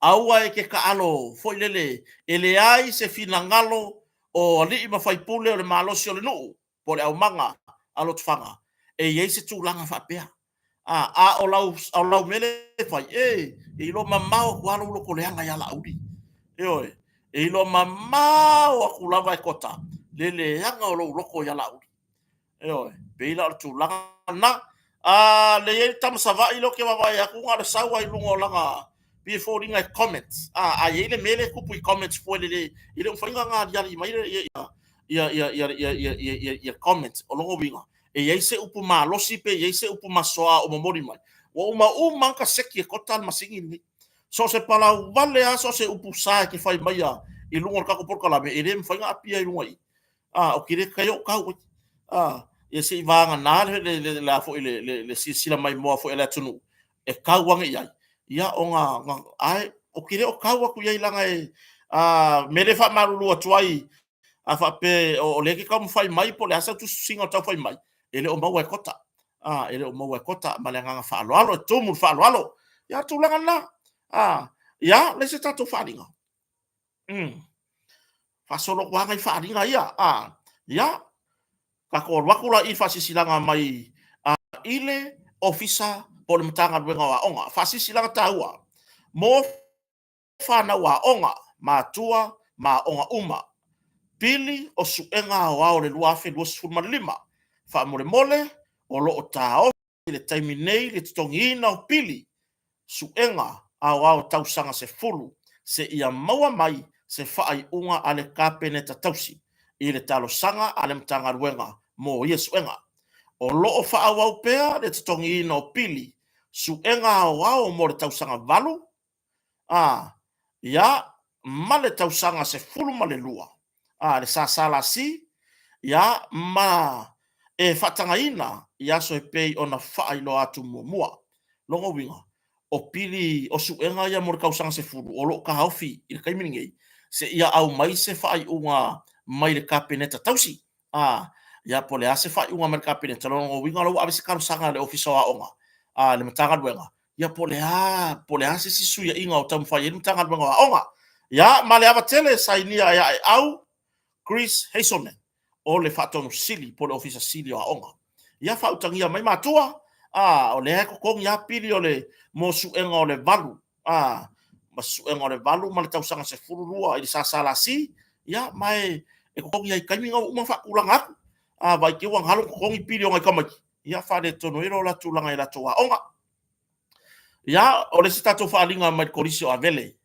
A: aua ke ka alo foi lele ele ai se finangalo o ali ma fai pule o le malo si o le no po le au manga alo tfanga e ye se tulanga fa pea o lau mele fai e lo mamao ko alo lo ko le anga ya la udi e lo mamao ku lava e kota lele anga o lo loko ya la udi beila tu langa le ye tam sava ilo ke baba ya ku ngara sawa i lungo langa before ringa comments ye le mele ku pui comments po le ile mfainga nga ya mai ya comments o longo winga e ye se upu ma losi pe ye se upu masoa o momori mai o uma ka seki ko tal masingi ni so se pala vale so se upu sa ke fai mai ya i lungo ka ko por kala me ele mfainga apia i lungo o kire kayo ka ia se vanga na le la fo le sila mai mo fo ele tunu e kauanga ia ia o nga ai o kire o kaua ku ia langa me le fa marulu atuai fa pe o le ke kam fai mai po le asa tu singa tau fai mai ele o mau e kota ele o mau e kota ma le nga fa alo tu mu fa alo ia tu langa na ia le se tatu fa dinga fa solo kwa ngai fa dinga ia ka ko wakula i fasisilanga mai ile ofisa po le mtanga wenga wa onga fasisilanga taua mo fana wa onga matua ma onga uma pili o suenga wa o le luafe luas fulmalima fa mole o lo tao le taiminei le tongina o pili suenga wa o tausanga se fulu se ia maua mai se fai unga ale kapene tatausi i le talo sanga ale mtanga wenga mo yesu enga o lo fa au pea le tongi no pili su enga o mo le tausanga valu ya male tausanga se fulu male lua le sala si ya ma e fatanga ina ya so pe ona fa ilo atu mua longo winga o pili o su enga ya mo le tausanga se fulu o lo ka haufi i kai miningi se ia au mai se fa unga mai le kapeneta tausi ya pole ase fa unga mer kapine talo ngo winga lo abisi karu sanga le ofisa wa onga le mtanga wenga ya pole ase si su ya inga o tam fa yim tanga wenga wa onga ya male ava tele sainia ya au Chris Hazelman o le fatonu sili pole ofisa sili wa onga ya fa utangia mai matua o le ko kong ya pili o le mo su enga o le valu masu enga o le valu male tau sanga se furulua i sa sala si ya mai e ko kong ya kaminga uma fa kulanga vai ki wang halong kongi pili o ngai kamaki ia fa de tono ero la tulanga i la toa onga ia o le sitato fa linga mai korisio avele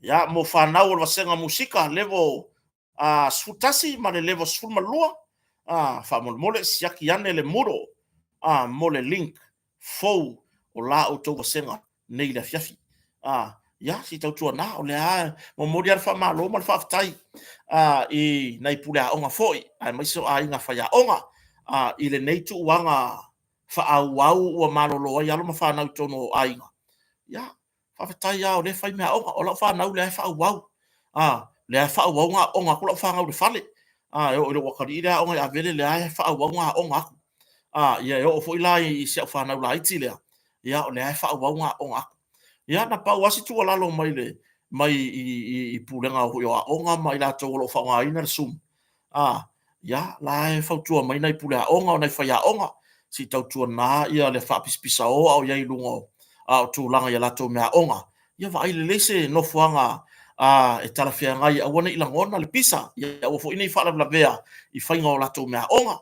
A: ia mo fa na o vasenga musika level sfutasi ma le level sfulma lua fa mole siaki ane le muro mole link fou o la o to vasenga nei la fiafi ia si tau tua na o le mo mori ar fa malo mal fa tai i nai pula onga foi ai mai so ai nga fa ya onga i le nei tu wanga fa au o malo lo ya lo ma fa na tono ai ya fa tai ya o le fa me onga o lo fa na le fa au le fa au nga onga ko lo fa nga le fale o le wakari ida onga ya vele le ai fa au nga onga ya yo foi la i se fa na la iti le ya o le ai fa au nga onga ya na pa wasi tu ala lo mai i pulenga ho yo onga mai la to lo fa nga ina sum ya la fautua mai nai pule aonga o nai whai aonga si tautua nā ia le whapispisa o au iai lungo a o tūlanga ia lato mea aonga ia wa aile lese no fuanga e talawhia ngai a wana ilangona le pisa ia o fo inei whaala vea i whainga o lato mea aonga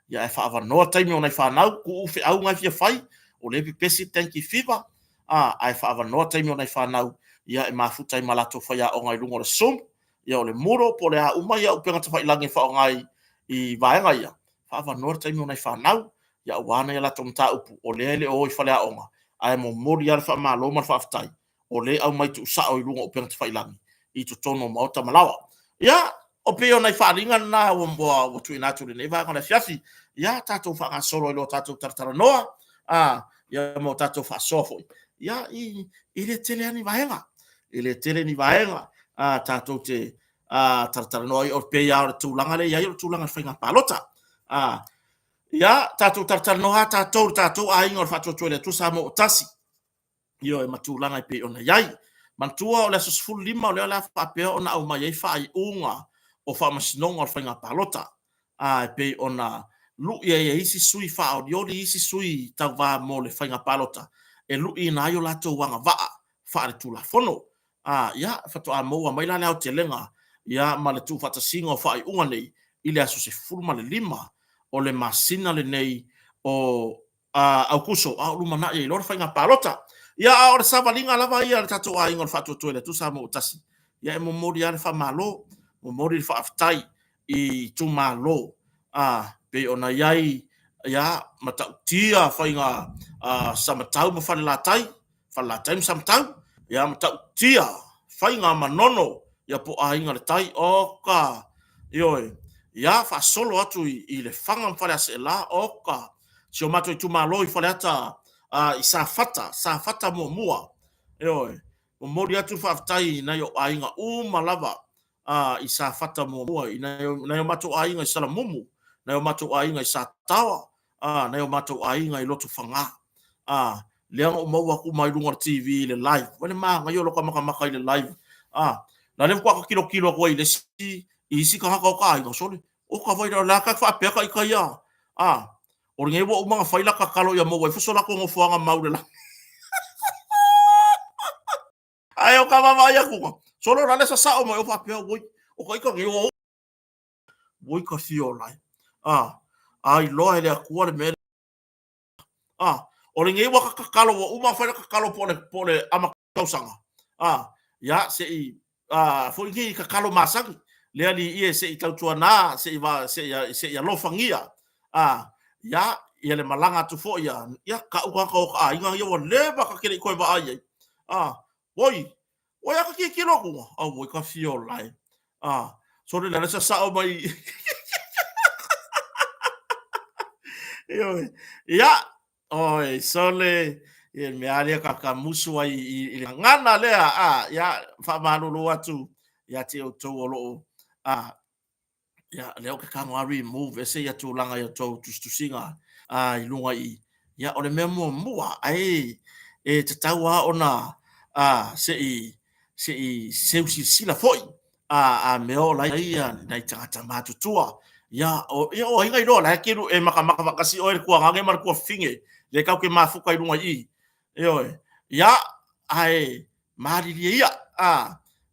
A: ia e whaava noa taimi o nai whanau ku uwhi au ngai fia whai o le pipesi tenki fiva ai whaava noa taimi o nai whanau ia e mafutai malato whai aonga i lungo le sum ia o le muro po le a uma ia upenga ta whailangi whao ngai i vaenga ia. Whaava noa taimi o nei whanau, ia wana ia lato mta upu, o le ele o i whale a onga, ai mo mori ala wha malo man whaafitai, o le au mai tu usao i lunga upenga ta whailangi, i tu tono maota malawa. Ia, o pe o nei whaaringa na o tu inatu le nei vaenga le fiafi, ia tatou whaanga solo i lo tatou taratara noa, ia mo tatou wha sofoi. Ia, i le tele ani vaenga, i le tele ni vaenga, tatou te taratara noa i o pe ia o tūlanga le, ia i o tūlanga whainga palota. Ia, tatou taratara noa, tatou a inga o whatua tuele, tu sa mo o tasi. Io e matūlanga i pe ona iai. Mantua o le asos fulu lima o leo la whapea ona au mai ei whai unga o whamasinonga o whainga palota. E pe ona lu ia ia isi sui wha o diori isi sui tau wā mo le whainga palota. E lu i na yo lato wanga waa, wha le tūla fono. Ia, whatua a moua mai la leo te lenga, ia ma le tū whatasinga o whai unga nei, i le asos e fulu ma le lima, o le masina le nei o au kuso, au lumana ia i lor whainga palota. Ia o le savalinga lava ia le tatou a inga le whaatua tuele, tu sa mo utasi. Ia e momori a le whamalo, momori le whaafitai i tu malo. Pe ona iai, ia matau tia whainga samatau ma whale latai ma samatau. Ia matau tia whainga manono, ia po a inga le tai, oka. Ioe, ia whaasolo atu i le whanga mwhale ase la, oka. Si o mato i tu malo i whale ata, i sa fata mua oi o mori atu whaafitai na yo ainga malava i sa fata mua na yo mato ainga i sala mumu na yo mato ainga i sa tawa na yo mato ainga i lotu whanga leanga o maua ku mai lunga TV le live wale maa ngayo loka maka i le live na lewa kwa kilo kwa i le si i si ka haka o ka ainga sole o ka vai la ka whaapea ka i ka ia o nge wo mga faila ka kalo ya mo wa fusola ko ngo fuanga maule la ai o ka mama ya ku solo la sa sa o mo fa pe wo o ko iko nge wo ko fio lai ai lo ele ku le me o nge wo ka kalo wo uma faila ka kalo pole ama kausanga ya se i fo nge ka kalo masaki le ali ie se i tautua na se i va se ya lo fangia ya ia le malanga tu fo ia ka uka ka inga ia wa leva ka kele ko ba ai woi ka ki lo ko woi ka fio lai so le la sa o mai ia oi so le ia me ale ka musu ai i ngana le ia fa malulu atu ia te o to lo ya leo ke kanga remove ese ya tu langa ya tu singa i lunga i ya o le memo mua ai te taua ona se usi sila foi me o lai ia nai tangata matutua ya o inga i lo la kiru e maka vakasi o e kua ngange mar kua finge le kau ke mafuka i lunga i ya ai mariri ia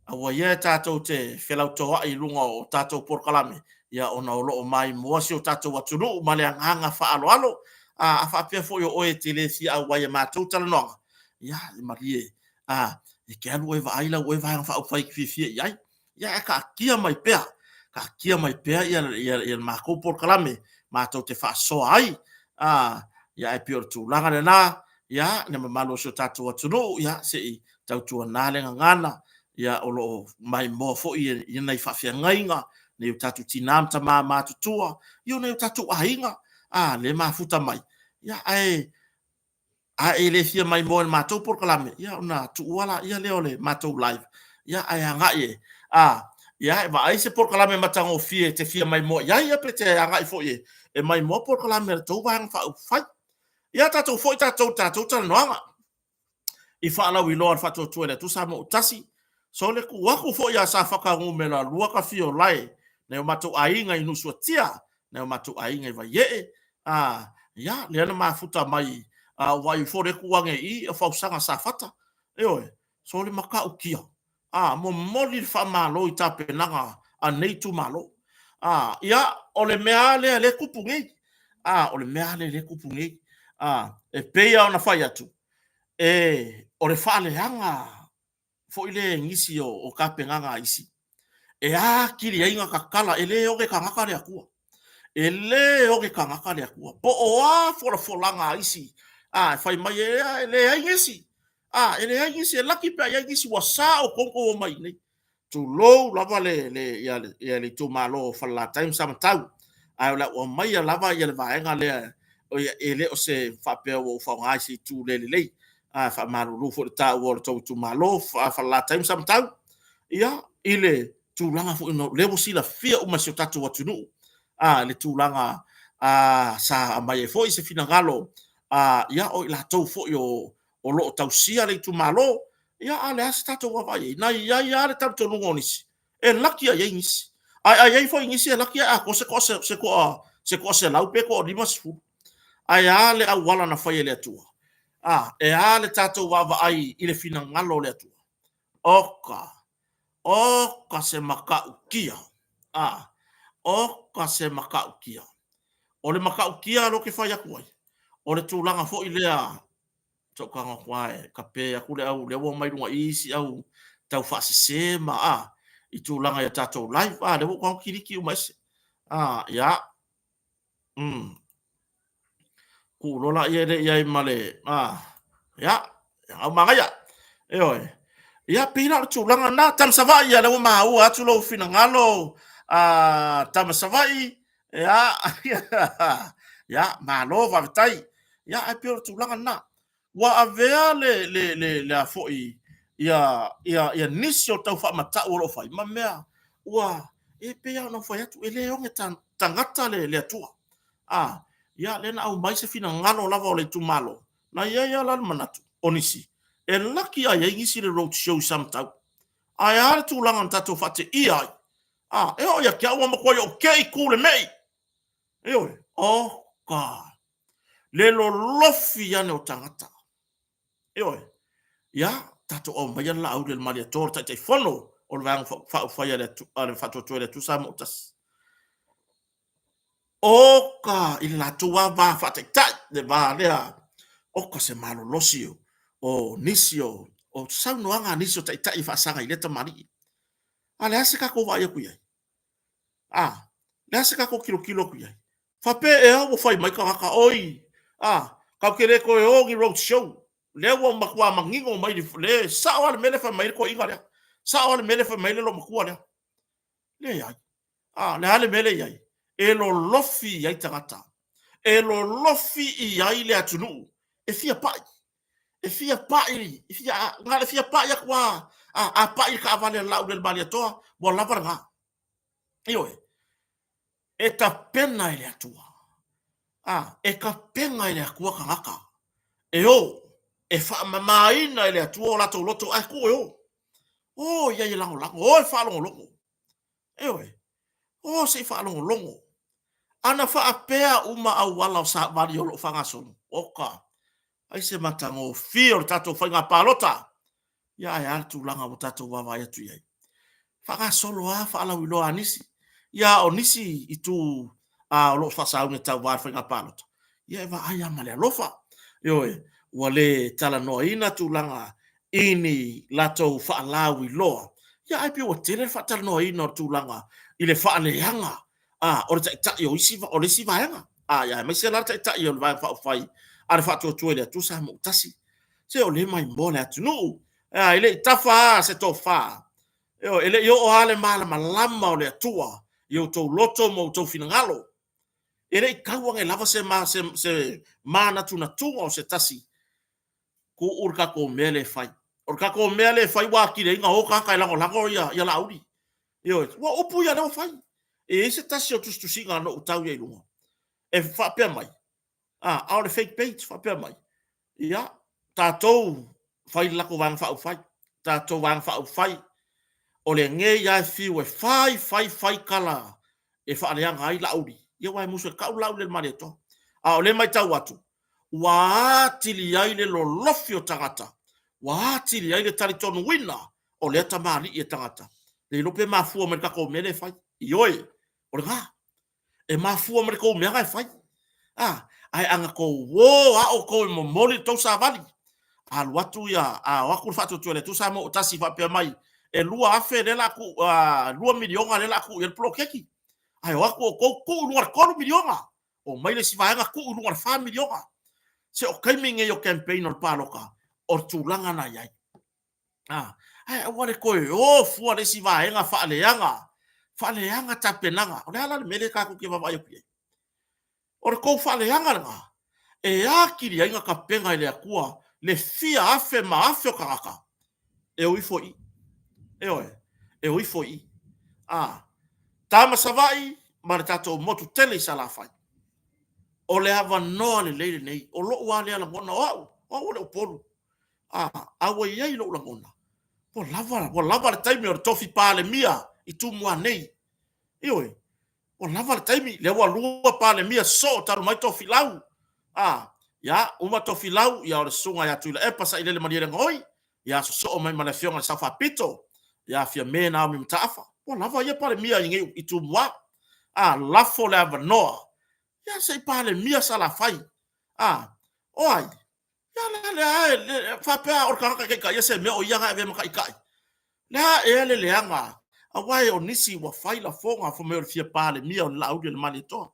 A: awa ia tātou te whelautoa i lunga o tātou porkalame. Ia ona o loo mai moasi o tātou atunu, ma le anganga whaaloalo, a whaapea fo i o oe te le si au waia mātou talanoanga. Ia, le marie, e ke alu e waaila o e vaanga whaupwai ki fifia iai. Ia, ka kia mai pea. Ka kia mai pea ia mākou porkalame, mātou te whaasoa ai. Ia e pio tūlanga le nā, ia, ne mamalo si o tātou atunu, ia, se i tautua nā lenga ngana, ia o lo mai mo fo i nei whawhia ngainga, ne o tatu tinam ta mātutua, i o ne o tatu ainga, le mafuta mai. Ia e le fia mai mo e mātou porkalame, ia o nā tuuala, ia leo le mātou live, ia anga e, ia e va ai se porkalame matango fie, te fia mai mo, ia pe te anga i fo i, e mai mo porkalame le tau vang wha ufai, ia tatou fo i tatou tala noanga, i whaalau i loa whatua tuele, tu sa mo utasi, so le ku waku fo ia sa whakangu me la lua ka fio lai, na o matu ainga i nusu tia na o matu ainga i vai ia le ana mafuta mai wai fore kuange i e fausanga sa fata so le maka ukia mo moli fa malo i tapenanga a nei tu malo ia o le mea le kupungi o le mea le kupungi e peia ona fai atu o le faaleanga fo ile ngisi o kapenganga isi kiri ainga kakala ele o ke kangaka le akua ele o ke kangaka le akua po o folanga isi fai mai ele ngisi ele ngisi e laki pe ngisi wasa o konko o mai nei tu lo lava le ya le tu malo fala time sam tau la o mai lava ya le vaenga le ele o se fa pe o fa ngasi tu le fa malu lu fo ta o tu malo fa la time sam tau ia ile tu langa fo no le sila fia o masio tatu watu nu le tu langa sa mai fo se fina galo ia o la tau fo yo o lo tau sia le tu malo ia ale asta to wa vai na ia le tau to ngonisi e laki ia ngisi ai fo ngisi e laki ko se lau pe ko dimas fu ai ale a wala na fai le tua ale tatu wa vai ile fina ngalo le tua oka se makaukia oka se makaukia o le makaukia lo ke fai aku ai o le tūlanga fo i lea tokanga kwae kape aku le au le wo mai runga isi au tau fasi sema i tūlanga ya tatou live le wo kwa kiriki o maise ya ku lola ia male ya au mangaya ia pina o tūlanga na tam savai ya le wo mau atu lo fina ngalo tam savai ya malo vavitai ia ai pio tūlanga na wa avea le foi ia nisi o tau wha mata o lo fai ma mea wa e pea no fai atu ele onge tangata le atua ia lena au mai se fina ngalo lava o le tumalo na ia la manatu onisi e laki ai ngisi le road show samtau ai ale tūlanga tatu fate ia e o ia kia ua makoe o kei kule mei ka le lo lofi ane o tangata ia tato o mai la au del malia tor tai fono o le vang fa ya le fato to le tu sa motas ka il la tua va fa tai de va le ka se malo losio o nisio o sa no anga nisio tai fa sanga ile tamari ale ase ka ko va ya kuya le ase ka ko kilo kuya fa pe o fai mai ka oi ka kere ko o gi road show le wo makwa mangingo mai le sa o le mele fa mai ko inga le sa o le mele fa mai le lo makwa le ya le ale mele ya e lo lofi ya tangata e lo lofi i ya ile atunu e fia pa e fia ngale fia pa ya kwa pa i ka vale la del balia to bo la varga e ka pena ile atua e ka penga ile akua kangaka e fa mamaina ile atua la to loto ai ko ia ia lango e fa longo se fa longo ana fa apea uma au wala o sa vari o lo fanga sonu ai se matango fio tato fanga palota ia tu langa o tato wawa ia tu ia fanga solo fa la wilo anisi ia onisi itu lo fa sa un ta war fanga palota ia va ai male lofa wale tala no ina tu langa ini lato fa la wilo ia ai pe o tele fa tala no ina tu langa ile fa le hanga o ta yo isi va o le si va hanga ia me se la ta yo va fa fai ar fa tu ele tu sa mo tasi se o le mai mbole atu no ile tafa se to fa ele yo o ale mala malama o le tua yo to loto mo to finangalo ele kawa ngai lava se mana tu na tu o se tasi ku urka ko mele fai wa ki le nga o ka lango ya lauri wa opu ya no fai se tasi o tu singa no tau ye lunga e fa pe mai out of fake page fa pe mai ia tatou fai la ko wang fa fai tatou wang fa fai o le nge ya fiu e fai kala e whaaleanga ai lauri. Ia wai musu e kau lauri le mare to. A o le mai tau atu. Wa atili ai le lolofi o tangata. Wa atili ai le taritonu wina o le ata maali i e tangata. Le lope mafua me kako mele fai. Ioe, o le ngā. E mafua me kako mea e fai. Ai anga ko wo a o ko mo moli tau sa vali. A luatu ia, a waku fatu tuele, tu sa mo tasi fa pe mai. E lua afe le laku, 2 milionga le laku, e plo keki. Ai waku ko luar 4 milionga. O mai le sivaenga ku luar 5 milionga. Se o kaiming e o campaign o paloka, o tulanga na iai. Ai wale koe, fua le sivaenga faaleanga tapenanga. O le ala le mele kaku ke vavai o pie. O le kou faaleanga nga. E akiri ainga ka penga ile akua, le fia afe ma afe o kakaka. E ui foi. E ui foi. Tama savai, ma le tato motu tele sa la fai. O le hava noa le leile nei, o lo ua le ala ngona o le upolu. Awa iei lo ula ngona. Po lava le taimi o le tofi pa le mia, i tu mua nei. Ioi, o lava le taimi, le ua lua pa le mia so, taru mai tofi lau. Ya, uma tofi lau, ya o le sunga ya tuila epa sa ilele maniere ngoi, ya so mai ma le fionga le safa pito, ya fia mena o mi mtaafa. Po lava ia pa le mia inge i tu mua. Lafo le hava noa. Ya sei pa le mia sa la fai. Oi. Ya le fa pa o ka ka ya se me o ia ga ve maka ikai. La ele le anga. A wai o nisi wa fai la fonga fo me o fia pa le mia o la audio le mali to.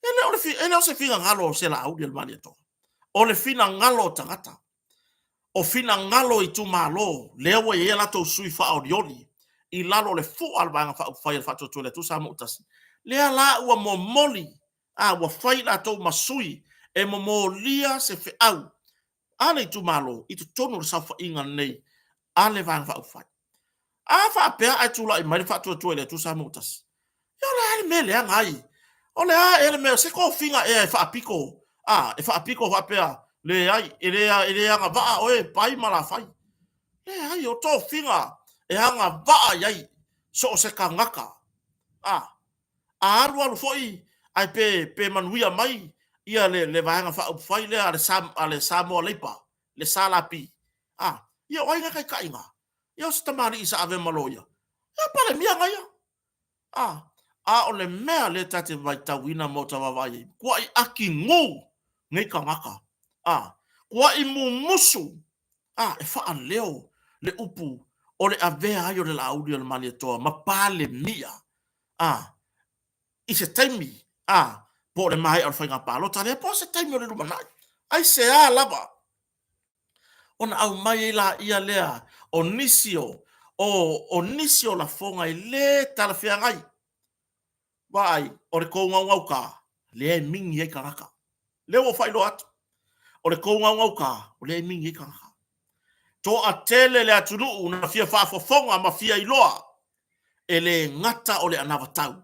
A: Ele o se finga ngalo se la audio le mali to. O le fina ngalo tangata. O fina ngalo i tu malo. Le wa ye la to sui fa audioli. I lalo le fu albanga fa fai fa to le tu sa mo tasi. Le la wa momoli. Wa fai la to masui. E momolia se fe au. Ale tu malo, i tu tonu sa fa inga nei. Ale vang fa ufai. Fa pe ai tu la i mai fa tu le tu sa mutas. Yo la ale mele ngai. Ole ele me se ko finga e fa piko. E fa piko fa pe le ai ele anga va o pai mala fai. Le ai o to finga e anga va ai so se kangaka. Aru foi ai pe manuia mai. Ia le vanga fa fai le ale samo lepa le salapi ia oi nga kai nga ia sta mari isa ave maloia ia pale mia nga ia o le mea le tate vai tawina mo tawa vai kwa I aki ngu ngai kangaka kwa I musu e fa leo le upu o le ave ayo le audio le mali toa ma pale mia I se taimi po le mai al fainga palo tale po se taimi o le lumana ai se lava ona au mai la ia lea onisio la fonga I le tala fia ngai vai o le ko ngau ka le mingi e karaka le o fai lo atu o le ko ngau ka o le mingi e karaka to a tele le atulu na fia fa fonga ma fia iloa ele ngata o le anavatau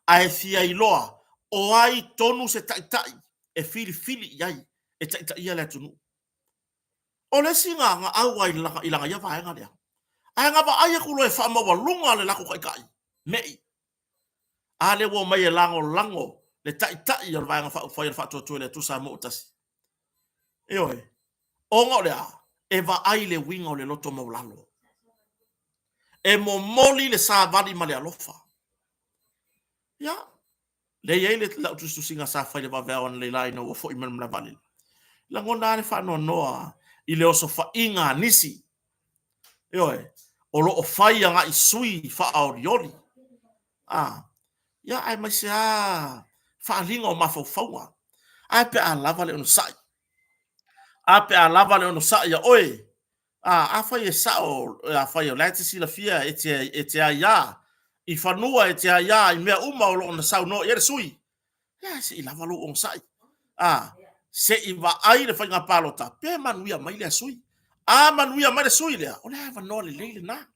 A: ai fia iloa o ai tonu se tai e fili iai e tai ia le atunu o le singa nga au ai ilanga ia vaenga lea ai nga va ai kulo e fa ma walunga le lako kai mei ale wo mai e lango le tai ia vaenga fa to le tu sa mo tasi o nga lea e va ai le winga o le loto mo lalo e mo moli le sa vali ma le alofa ya le ye le la tu singa sa fa le va va on le lai no fo I la vali la ngona le fa no noa I le oso fa inga nisi o lo o fai anga I sui fa audioli ya ai mai fa linga o mafaufaua ai pe a lava le ono sai ya oi a fai e sao a fai o lati si la fia e te ya I fanua e te ya I mea uma o lo ona sau no e sui ya se I lava lo on sai se I va ai le fainga palota pe manuia mai le sui manuia mai le sui le o le va no le na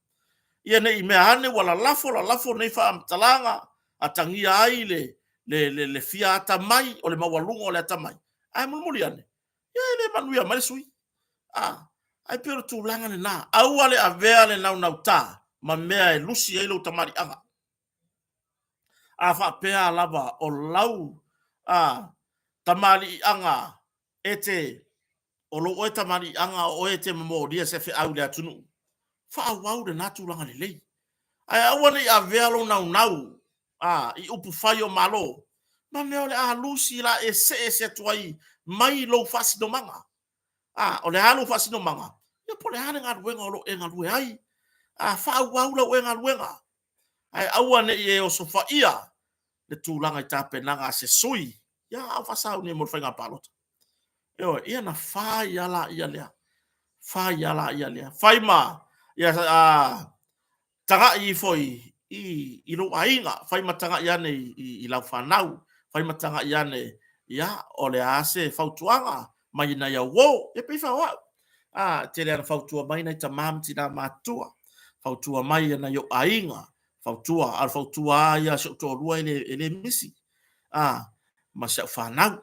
A: ia nei me ane wala lafo nei fa amtalanga atangia ai le fia ata mai o le mawalunga o le ata mai ai mulmuli ane ia le manuia mai le sui ai pero tu langa le na au ale avea le nau ta ma mea e lusi e lo tamari anga. A fa pea lava o lau a tamari anga e te o lo o tamari anga o e te mo dia se fe au le atunu. Fa wau de natu langa le lei. Ai awane a velo nau i upu fai o malo. Ma mea ole a lusi la e se tuai mai lo fasi no manga. O le halo fasi no manga. Ia po le hale ngā ruenga o lo e ngā rue ai. Fa wau la o e ngā ruenga. Ai awane i e o sofa ia. Le tūlanga i tāpe nanga se sui. Ia au fasau ni mo whainga palota. Ia na whai ala ia lea. Whai ala ia lea. Whai ma. Ia tanga i foi i lo ainga. Whai ma tanga i ane i lau whanau. Whai ma tanga i ane ia o le ase whautuanga. Mai na ia wo. E pei whawau. Te rea na whautua mai na i ta mamti na mātua. Whautua mai na yo ainga. Fautua al fautua ia so to rua ele misi ma sa fanau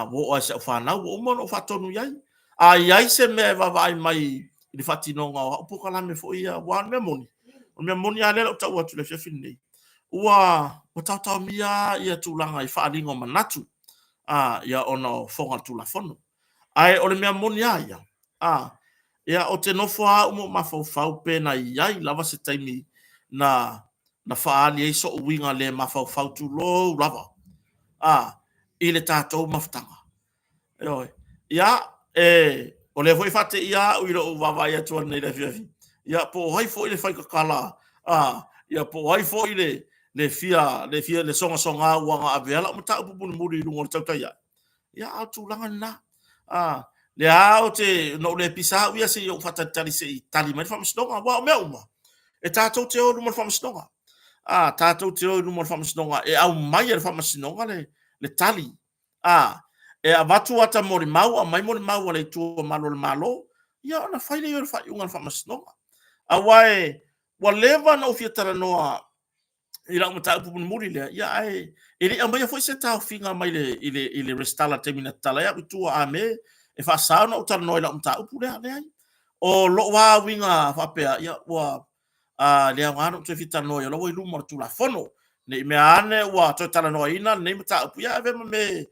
A: wo o sa fanau o mo no fatonu yai ai se me va vai mai di fatino nga po kala me fo ia wan me moni ale o tau atu le fini ua o tau mia ia tulanga i faalingo manatu ia ono fonga tula fono ai o le me moni ia ia o te nofo a mo mafau pe na iai lava se taimi na faali e so winga le mafau tu lo lava ile tatou maftanga ia o le foi fate ia o ilo vava ia tu nei le fiafi ia po hai fo ile fai kala ia po hai fo ile le fia le songa wanga avela mata pu muri lungo tau ia au langa na le au te no le pisa ia se yo fata tali se tali mai fam stonga wa me uma e tatou te o mo fam stonga tatou te o mo fam stonga e au mai e fam stonga le tali e avatu ata mori mau mai mori mau le tu malo ia na fai le fa unga fam stonga awai whatever no fiatara noa i la mata pu muri le ia ai ele ambai foi se tau finga mai le ile restala termina tala ia tu me e fa sa no tar no la mta pu le ai o lo wa winga fa pe ia wa le ngano te fita no ia lo i lumo tu la fono ne me ane wa to tala no ina ne mta pu ia ve me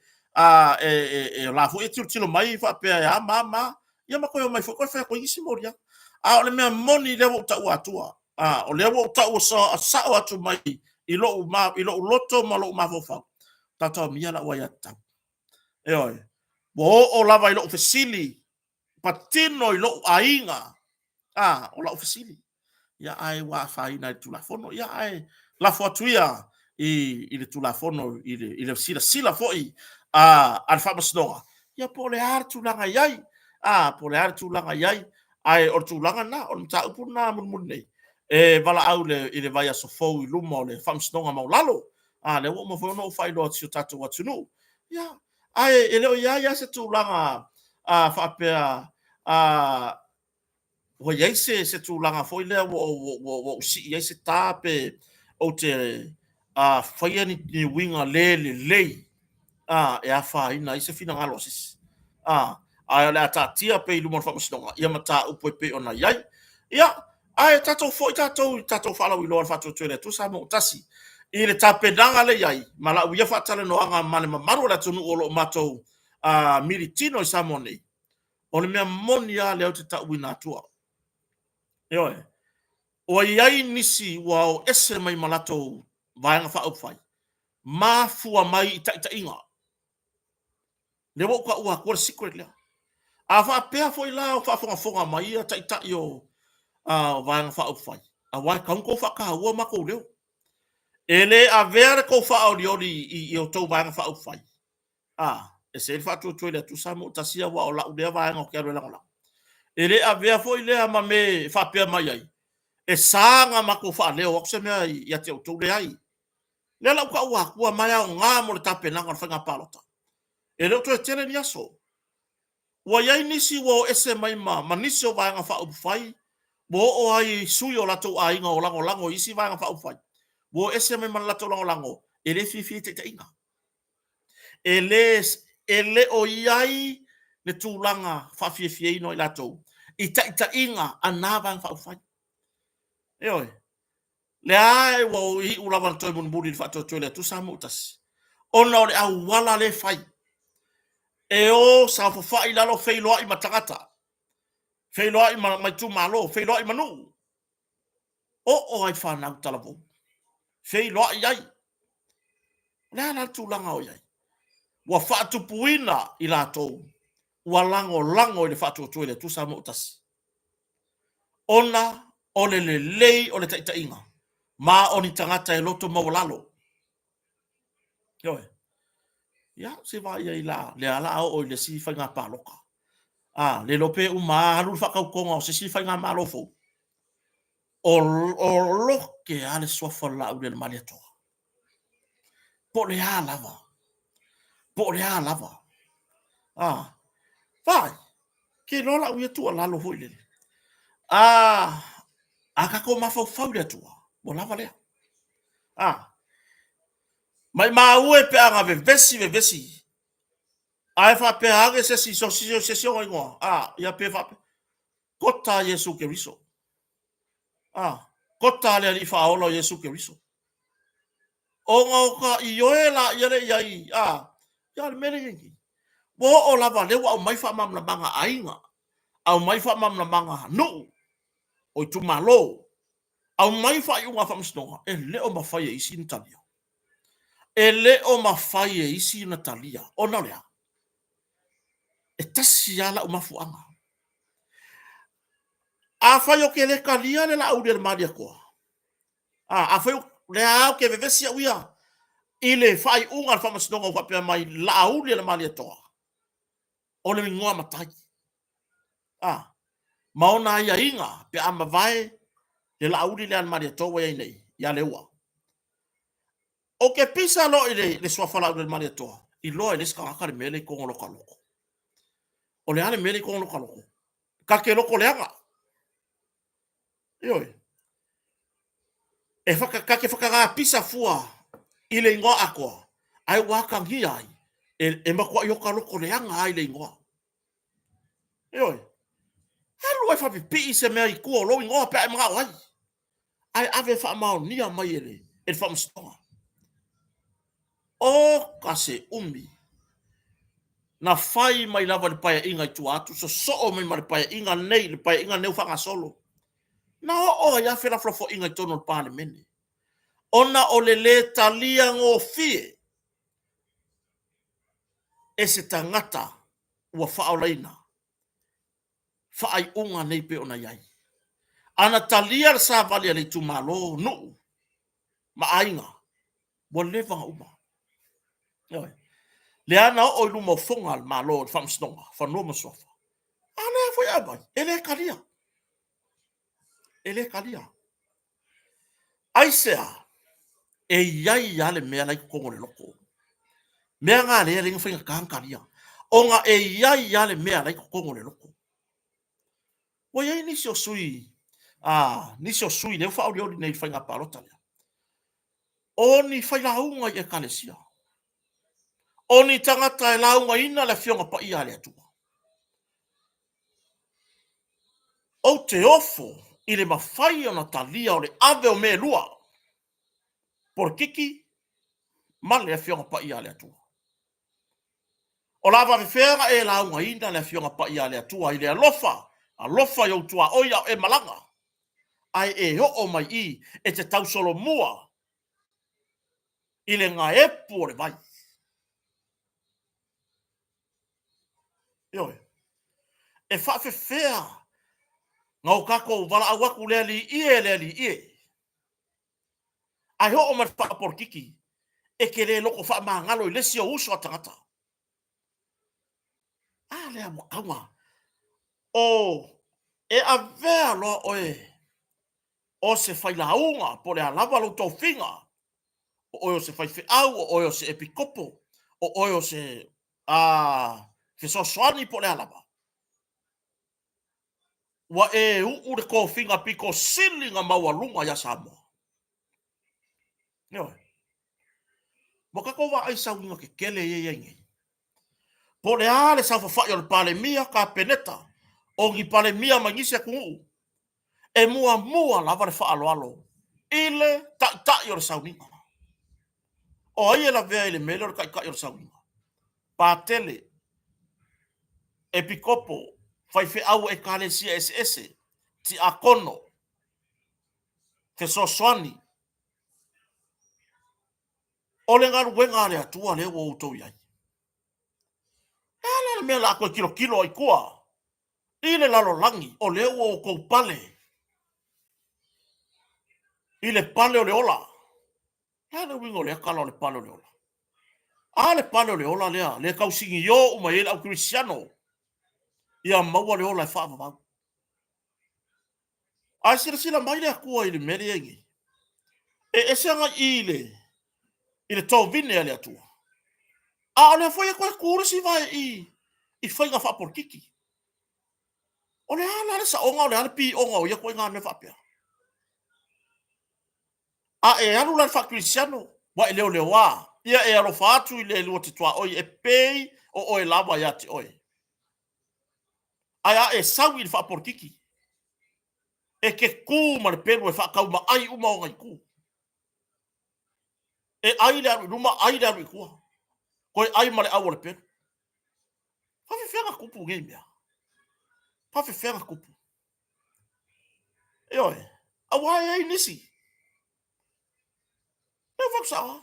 A: la fu e tu mai fa pe ia mama ia ma ko mai fo ko fa ko isi moria o le me moni le wo ta wa tua o le wo ta o sa o atu mai i lo loto ma lo ma fo fa tata mia la wa ya ta o lava i lo fesili patino i lo ainga o la fesili ia ai wa fa ina tu la fono ia ai la fotuia i le tu la fono i le sila foi al fa masnoa ia po le hartu langa yai po le hartu langa yai ai o tu langa na o ta upuna mun nei e vala au le i le vai so fo i lumo le fa masnoa ma lalo le wo mo fo no fa lo tsu tatu wa tunu ia ai ele o ia se tu langa fa pe o ia se tu langa foi le o si ia se tape o te fa ia ni winga le e a fa ina i se fina ngalo sis ai le ata tia pe lu mo fa mosonga ia mata upo pe ona ia ia ai tato foi tato fa lo i lo fa tu tu sa mo tasi i le tapedanga le iai ma la uia fa tale no anga mane maru la tunu o lo matou militino i samone o le mea moni a leo te tauina atua o iai nisi wa o ese mai malatou vaenga fa upfai ma fua mai i ta inga le wo ka ua kwa secret lea a fa pea foi la fa fonga mai a ta yo vaenga fa upfai a wai kanko fa ka ua mako leo ele a vera ko fa ori i o to vaenga fa upfai e se fa tu le tu samo tasia wa o la ude vaenga o kero la ele a vera foi le ma me fa pea mai ai e sanga mako fa leo o se me ia te o to le ai le la ka ua mai o nga mo le tape na fa nga palota ele to tele ni aso wa yai nisi wo ese mai ma nisi o vaenga fa upfai bo o ai sui o la to ainga o lango isi vaenga fa upfai wo ese me man la to lango ele fifi te inga ele o iai le tulanga fa fifi no la to ita inga anava fa ufai Oi. Le ai wo I ula wan toi mun buri fa to le tu sa mutas. Ona le au wala le fai. E o sa fo fa ila lo fei lo I matagata. Fei lo I mai tu malo, fei lo I manu. O ai fa na talavo. Fei lo I ai. Le ala tu langa o ai. Wa fa tu puina ila to. Wa lango le fa to le tu sa mutas. Ona o le lei o le taitainga. Ma o ni tangata e loto maulalo. Oi. Ya, se va ia ila le ala o le si fa nga paloka. Le lope uma halu fa ka ko ngo se si fa nga malofo. O lo ke ale so fa la u le maleto. Po le ala va. Po le ala va. Vai. Ke no la u tu ala lo foi le. Aka ko ma fa le tu. Bo la vale. Mai ma u e pe anga ve vesi. Ai fa pe age se si so ngo. Ya pe fa. Kota Yesu Keriso. Kota le ali fa olo Yesu Keriso. O nga I yoela yele yai. Ya le mele ngi. Bo o lava le wa mai fa mam na banga ainga. Au mai fa mam na banga no. O tu malo. Au mai fa yu nga fa msnonga. E le o mafai isi Natalia. E le o mafai isi Natalia. O na lea. E tasi ala o mafuanga. A fa yo ke le kalia le la ude madia ko. A fa yo le au ke vevesi ya uia. Ile fai unga fa masnonga fa pe mai la ude le madia toa. O le ngoa matai. Maona ia inga pe ama vai le la ude le an madia toa ia nei. Ya le ua. O ke pisa lo ile le swafala ude le madia toa. I lo ile ska akare mele kongo loka loko. O le ale mele kongo loka loko. Ka ke loko leanga. Ioi. Ka ke whakanga pisa fua ile ingoa akoa. Ai wakangi ai. E makua ioka loko leanga ai le ingoa. Ioi. Halu ai whapi pi se mea I kua lo ingoa pe ai mga wai. Ai ave wha mao nia mai ele. E wha mstonga. O kase umi. Na fai mai lava le paia inga I tu atu. So mai ma le paia inga nei. Le paia inga neu whanga solo. Na o ia whera flafo inga I tono le pāle mene. Ona o le talia ngō fie. E se tangata ua whaolaina. Whaai unga nei pe ona iai. Ana talia le sa valia le tu malo no. Ma ainga. Mo levanga uma. Le ana o ilu mo fonga le malo le whamstonga. Whanua masofa. Ana e foi abai. Ele kalia. Ele kalia. Aisea. E iai ale mea lai kongo le loko. Mea ngā lea ringa whainga kānkaria. O ngā e iai ale mea lai kongo le loko. Wa iai nisi o sui. Nisi o sui. Leo whaori ori nei whainga parota lea. O ni whailaunga I e kalesia. O ni tangata e launga ina le fionga pa ia le atua. O te ofo I le mawhai o na talia o le ave o me lua. Por kiki, ma le fionga pa ia le atua. O lava vewhenga e launga ina le fionga pa ia le atua I le alofa. Alofa yo tua oia e malanga. Ai e ho o mai I e te tausolo mua. I le ngā epu o le vai. Ioi. E whawhewhea. Ngau kako wala awaku le li ie. Ai ho o mai whapor kiki. E ke le loko wha maa ngalo I lesi o uso a tangata. Lea mo kaunga. O e a vea loa oe. O se whailaunga po le alava lo tau whinga. O oio se whaiwhi au, o oio se epikopo. O oio se fesosoani po le alava. Wa e ure ko whinga piko silinga maua lunga ya Samoa. Ioi. Mo kako wa ai saunga ke kele ye yengi. Po le ale sa fa le pale mia ka peneta. O ngi pale mia mangisi a kungu. e mua lava le whaaloalo. Ile ta i o le sauninga. O ai e la vea ile mele o le kai o le sauninga. Pātele e pikopo fai fe au e kale sia ese ti akono te soswani o le ngaru wenga le atua le o utou iai. Ala le mea la koe kilo ai kua. Ile lalo langi o le o kou pale. Ile pale o le ola. Ala wingo le akala o le pale o le ola. Ale pale o le ola lea. Le kausingi yo umayele au Cristiano. Ia maua le ola e whaava mau. A sila mai le akua ili meri engi. E seanga ile tau vine ale atua. A ole foi koe kurisi vai i foi nga wha kiki. O le ala sa onga o le ala pi onga o ia koe ngā me whapea. A e alu lan wha Cristiano, wa e leo wā. Ia e alo whātu i le lua te tua oi e pei o oe lava ia te oe. Ai a e sau i le wha kiki. E ke kū ma le peru e wha kau ma ai uma o ngai kū. E ai le aru, numa ai le aru i kua. Koe ai ma le au o le peru. Pawhi whenga kupu ngei mea. Pawhi whenga kupu. E oe, a wai ei nisi. E whaksawa.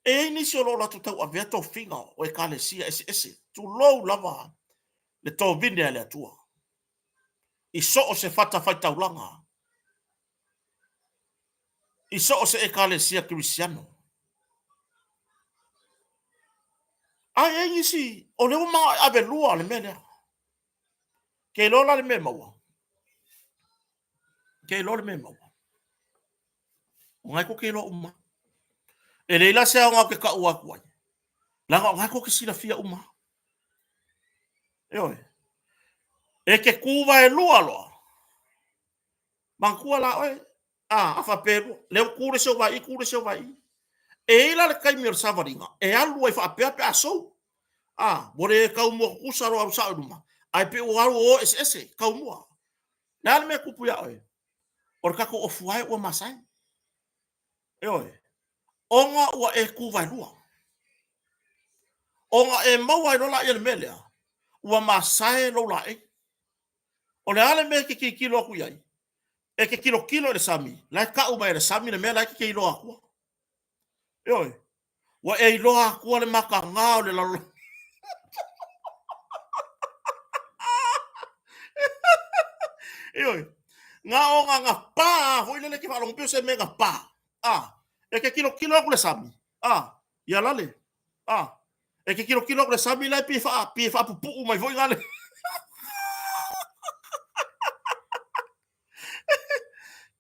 A: E ei nisi o lola tu tau a vea tau whinga o e kale sia ese. Tu lou lava le tau vine ale atua. I so o se fata fai tau langa. I so o se e kale sia Cristiano. Ai ei nisi, o leo maa ave lua le mea lea. Ke lola le mea maua. Ke lola le mea maua. O ngai ko ke lola uma. E leila se au ngau ke ka ua kuai. Langa o ngai ko ke sila fia uma. E oe. E ke kuwa e lua loa. Mangkua la oe. Afa peru. Leo kure seo vai. E ila le kai mir savaringa. E alu e fa apea pe asou. Bore kau mua kusaro au sa uma. Ai pe o alu o ese kau mua. Na me kupu ya oe. Or kako o fuai o masai. E oe. Onga ua e kuwa lua. Onga e maua i rola i le melea. Ua masai rola e. O le ale me ke kilo aku iai. E ke kilo le sami. Lai ka uma e le sami le mea lai ke ilo akua. E oe. Ua e ilo akua le maka ngao le lalo. E oe. Nga o nga pā. Hoi lele ke whalong pio se me nga pā. E ke kilo aku le sami. Ia lale. E ke kilo aku le sami lai pi wha pupu mai voi ngale.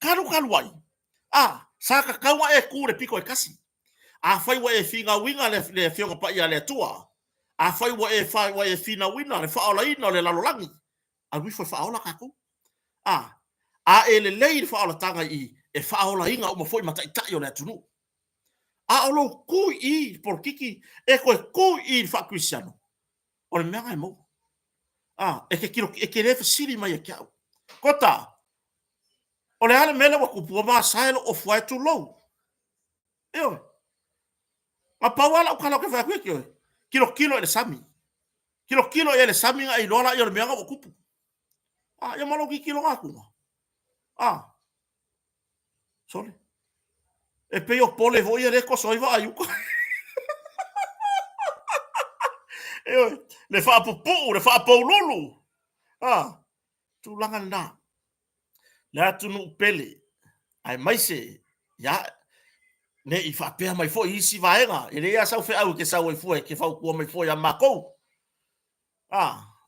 A: Karu ai. Saka kaua e kure piko e kasi. Fai wa e finga winga le fionga pa ia le tua. Fai wa e fina winga le whaola ina le lalolangi. A wifo whaola kako. E le lei whaola tanga i e whaola inga uma foi mata itai o le atunu. Olo kui i por kiki e koe kui i wha Cristiano. O le mea ngai mou. E ke kilo e ke lefa siri mai e kiau. Kota. O le ale mele wa kupua maa saelo o fuai tu lou. E oe. Ma pauala o kala o ke wha kueki oe. Kilo e le sami. Kilo e le sami nga i lola i o le mea wa kupu. Ia malo ki kilo ngā kunga. Sorry. E pe o pole voi e reko soiva ayuka. E oe. Le wha pupu, le wha paululu. Tu langa na. Le atu nu pele, ai maise, ya, ne i whapea mai fo isi vaenga, e rea sau whi au ke sau e fue, ke whau kua mai fo ya makou.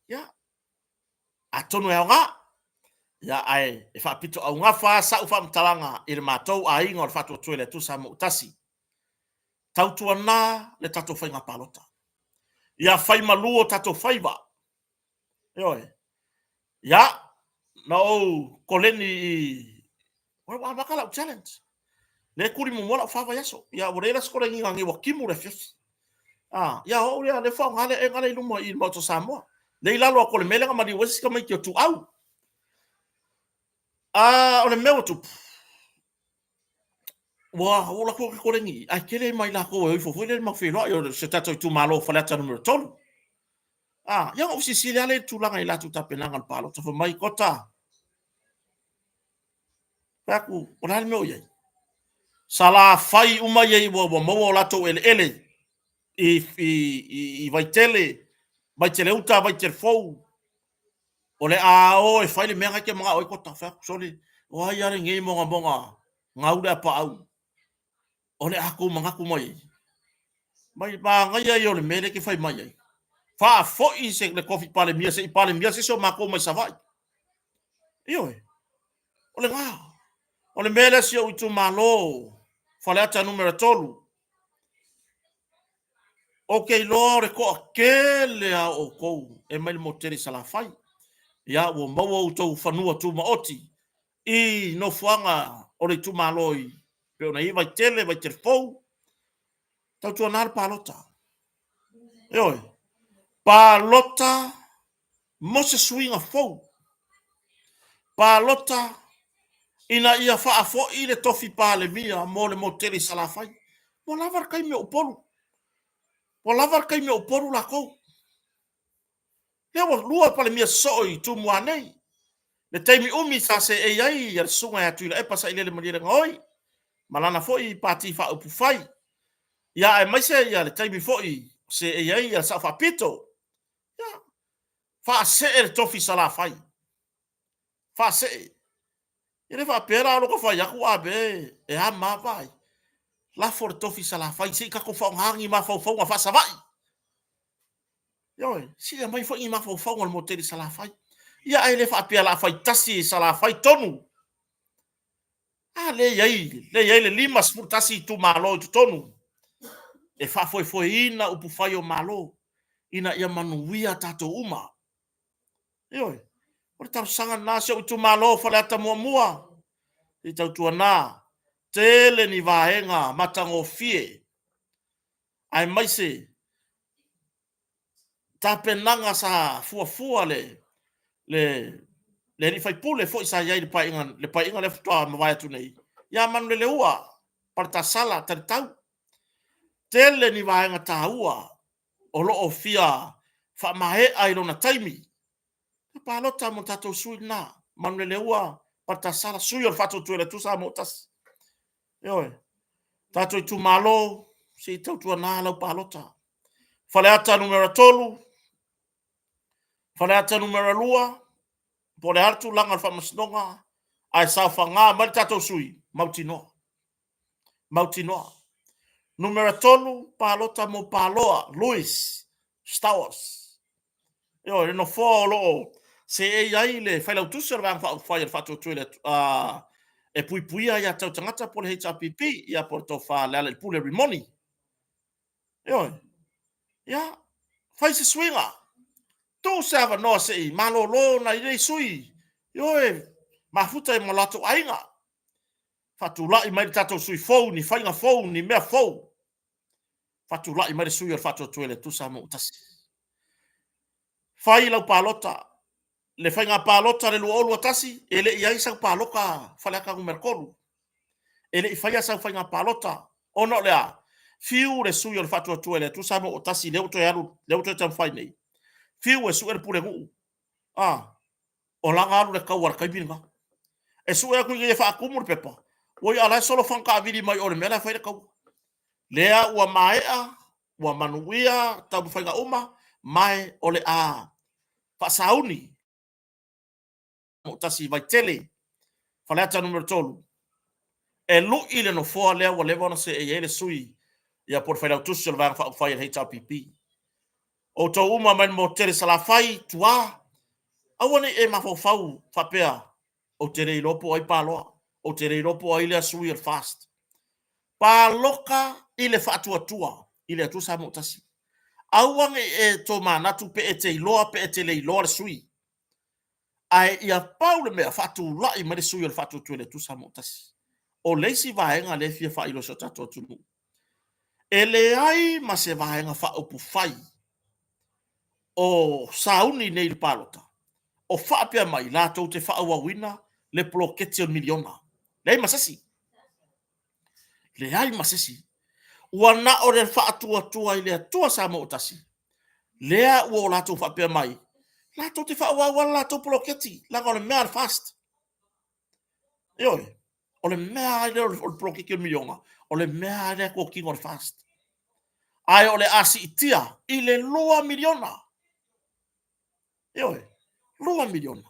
A: Ya, a tonu e ngā, ya ai, e whapito au ngā wha sau whamtalanga, i le mātou a inga o le whatu atue le tu sa mo utasi. Tautua nā, le tato whainga palota. Ya whai maluo tato whaiva. Eoi, ya, no koleni wa makala challenge le kuri mo mola fa yaso ya borela skola ngi ngi wa kimu le fes ya o le fa ngale e ngale lumo i mo to samo le ilalo ko le melenga mali wesi kama ki tu au o le mea tu wa o la ko rengi ai kele mai la ko e fo le ma fe lo yo se tato tu malo fa la numero tolu ya o si si le tu langa ila tu tapenanga al palo to mai kota pa ku o la me o ye sala fai uma ye wo mo la to ele i vai tele uta vai ter fou o le o e fai le mea ke mga o kota fa soli o ai are ngi monga ngauda pa au o le aku mga ku mai ba ngai yo le mele ke fai mai fa fo i se le kofi pale mia se so mako mai savai io o le nga o le mele si o tu malo fa le ata numero tolu okay lore ko kele a o ko e mai mo tere sala fai ya wo mo to fanua tu ma oti i no fuanga o le tu maloi pe ona i vai tele vai ter fou tau tu anar palota oi palota mo se swinga fou palota ina ia fa fo i le tofi pale mia mo le mo tere sala fai mo lavar kai me o polu mo lavar kai me o polu la ko le wo lua pale mia soi tu mo nei le taimi umi sa se e ai ia sunga ya tu e pasa ile le mali ngoi malana foi pati fa upu fai ya e mai se ia le taimi foi se e ai ia sa fa pito ya fa se e tofi sala fai fa se ele fa pera lo ko fa ya ku abe e ha ma vai la for tofi sala fai se ka ko fa hangi ma fa sa vai yo si le mai fo i ma fa ngol moteri sala fai ya ele fa pera la fai tasi sala fai tonu le yai le lima sputasi tu malo tu tonu e fa foi ina upu fai o malo ina ia manuia tato uma yo o tau sanga na se tu malo fa la ta mua i tau tu na tele ni vaenga matango fie ai mai se tapenanga sa fua le ni fai pule fo sa yai le painga le ftua ma vai tu nei ya man le ua parta sala tau tele ni vaenga taua o lo o fia fa mahe ai lona taimi pa lota mo tato sui na man le ua parta sala sui o fato tu le tu sa mo tas yo tato tu malo si tau tu na la pa lota fale ata numero tolu fale ata numero lua po le hartu langa fa masnonga ai sa fa nga ma tato sui mautino numero tolu palota mo paloa Luis Stowers yo no folo se e ai le fa la tu ser van fa il fatto tu le e pui ya tau tangata po le HRPP ya porto fa le pule rimoni yo ya fa se swinga tu sava no se malo lo na ile sui yo mafuta e malato ainga fatula i mai tato sui fou ni fainga fou ni mea fou fatula i mai sui o fato tuele tu sa mo tasi fai la palota le fainga palota le luolu tasi ele ia isa paloka fala ka un mercolu ele i faia sa fainga palota ono lea fiu le sui o fato tuele tu sa mo tasi le auto yaru le auto tam fai nei fiu e suer pure gu o langa alu le kawar kaibinga e suer ku ye fa kumur pepa oi ala solo fanka vidi mai o le mela fai kau lea ua maea ua manuia tau fainga uma mai ole fa sauni mo tasi vai tele falata numero tolu e lu ile no fo lea ua lewa na se e ele sui ia por faila tusi o va fa el HRPP o to uma mai mo tele sala fai tua awane e mafo fau fa pea o tere lopo ai palo o tere lopo ai le sui el fast pa loka ile fatua tua ile tu sa motasi awang e to mana tu pe ete loa pe ete le loa sui ai ia paule me fatu la i me sui el fatu tu ile tu sa motasi o leisi vaenga le fia fa ilo so tato tu ele ai ma se vaenga fa opu fai o sauni nei palota o fa pe mai la to te fa wa wina le ploketi o miliona. Le masasi. Le ai masasi. Wana o le whaatua i le atua sa mo tasi. Lea ua o lato whapea mai. Lato te whaawa lato ploketi. Langa o le mea fast. Ioi. O le mea ai le o le ploketi o miliona. O le mea ai le ko king o le fast. Ai o le asi itia. I le lua miliona. Ioi. Lua miliona.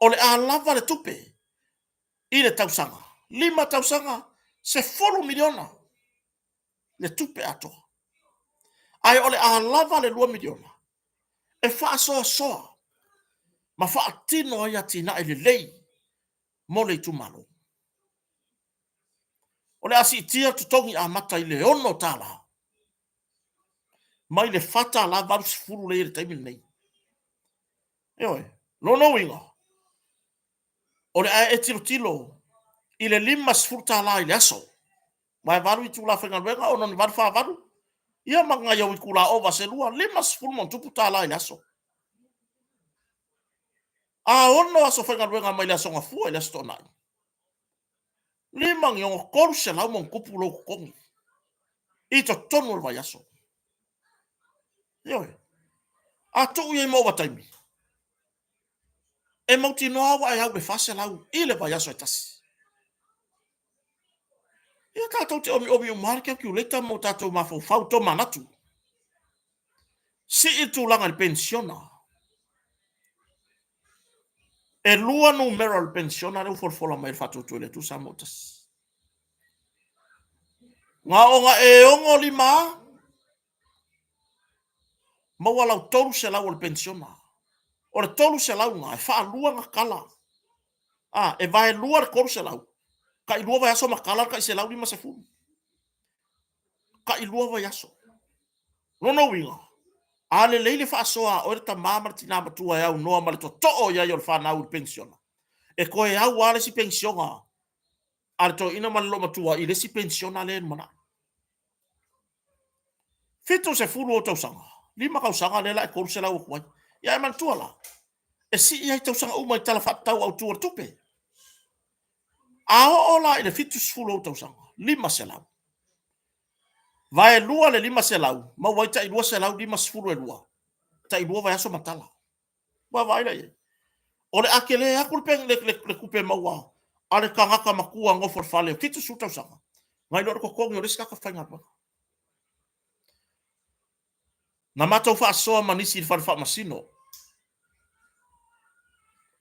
A: O le a lava le tupe. I le tausanga. 5 tausanga. Se 4 miliona. Le tupe ato. Ai o le a lava le 2 miliona. E wha soa. Ma wha tino ai atina e le lei. Mo le tumalo. O le asi tia tutongi a mata i le ono tala. Mai le fata la varu sifuru le ere taimil nei. Eoi. Lono winga. O le a e tilo. I le 5 sifuru tala i le aso. Mai varu i tula whenga wenga o noni varu wha varu. Ia manga iau i kula ova se lua 5 sifuru mon tupu tala i le aso. A ono aso whenga wenga mai le aso nga fua i le aso tonai. 5 ngongo koru se lau mon kupu lo kongi. I to tonu le vai aso. Ioi. A tuu i mo wataimi. E mauti noa wa e hau le fase lau. I le vai aso e tasi. Ia tātou te omi umare kia kiu leta mo tātou mafau to manatu. Si i tūlanga le pensiona. E lua numero le pensiona le ufolfola mai le fatu tu le tu sa motas. Nga onga e ongo lima. Maua lau tolu se lau le pensiona. O le tolu se lau nga e faa lua nga kala. E vai lua le koru se lau. Ka i lua vai aso makala ka i se lau 5 se fulu. Ka i lua vai aso. Lono winga. Ale leile fa soa o ta mama tina matua ya no mal to ya yo fa na u pensiona. E ko e au ale si pensiona. Al to ina mal lo matua ile si pensiona le mana. Fito se fulu o tausanga. 5 kausanga le la e ko se la o kwai. Ya man tua la. E si ia tausanga o mai tala fa tau au tu tupe. A o la ile fito se fulu o tausanga. 5 se la. Vai lua le 5 se lau. Ma wai ta i lua se lau 5 sefulu e lua. Ta i lua vai aso matala. Wa vai la ye. O le akele aku le kupe maua. Ale kangaka makua ngofo fale. Fitu suta usanga. Ngai lor ko kongi o riska ka whainga pa. Na matau wha asoa manisi i wha masino.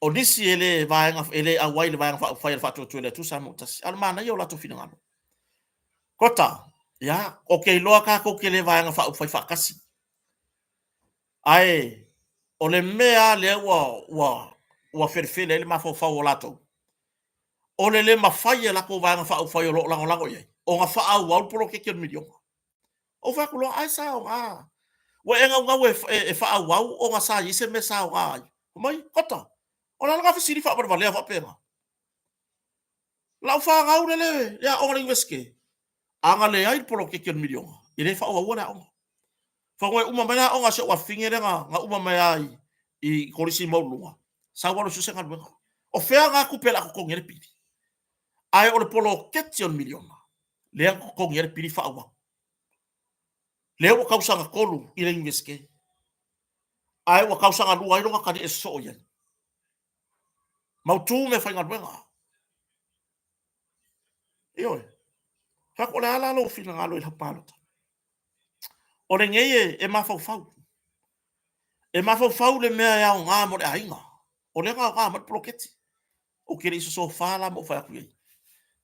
A: O nisi ele vaenga ele awai le vaenga wha wha tuele tu sa motasi. Al mana yo lato fina ngano. Kota. Ya, okay loa ka ko kele vaenga wha kasi. Ai, o le mea le wa ferfele le mafo fa o lato. O le mafai la ko vaenga wha o lango ye. O nga wha au au polo ke miliona. O fa kulo ai sa o nga. Wa enga nga e wha au au o nga sa yise me sa o nga. Mai, kota. O la nga fisiri wha barba lea wha pena. Lau wha ngau le ya o nga ingeske. Anga le ai polo ke miliona. Ile wha o na o. Fangoi uma mai o nga se wa fingere nga uma mai ai I korisi maulunga. Sa walo su senga luenga. O fea nga kupela ko ngere pili. Ai o le polo ketion miliona. Le ko ngere pili fa awa. Le o kausa nga kolu I le ingeske. Ai o kausa nga lua ilo nga kadi eso o yen. Mautu me fainga luenga. Ioi. Fako le ala lo fina ngalo I hapalota. O le ngeye e mafau. E mafau le mea ya o ngā mo le ainga. O le ngā mo ploketi. O kere iso so fala mo fa kuye.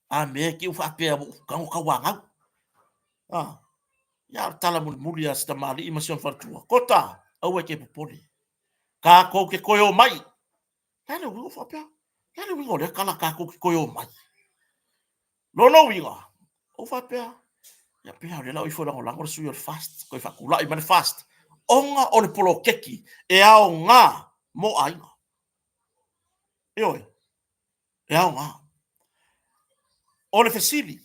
A: A me ki u fa pe mo kango kawanga. Ya tala mo muri sta mali I masion fartua. Kota au ke popoli. Ka ko ke koyo mai. Hele u fa pe. Hele u le kala ka ko ke koyo mai. No winga. O fa pe. Ya pe le la I fo la ngor su your fast. Ko fa kula I man fast. Onga o le polo keki e ao ngā mo ainga. Ioi. E ao ngā. O le fesili.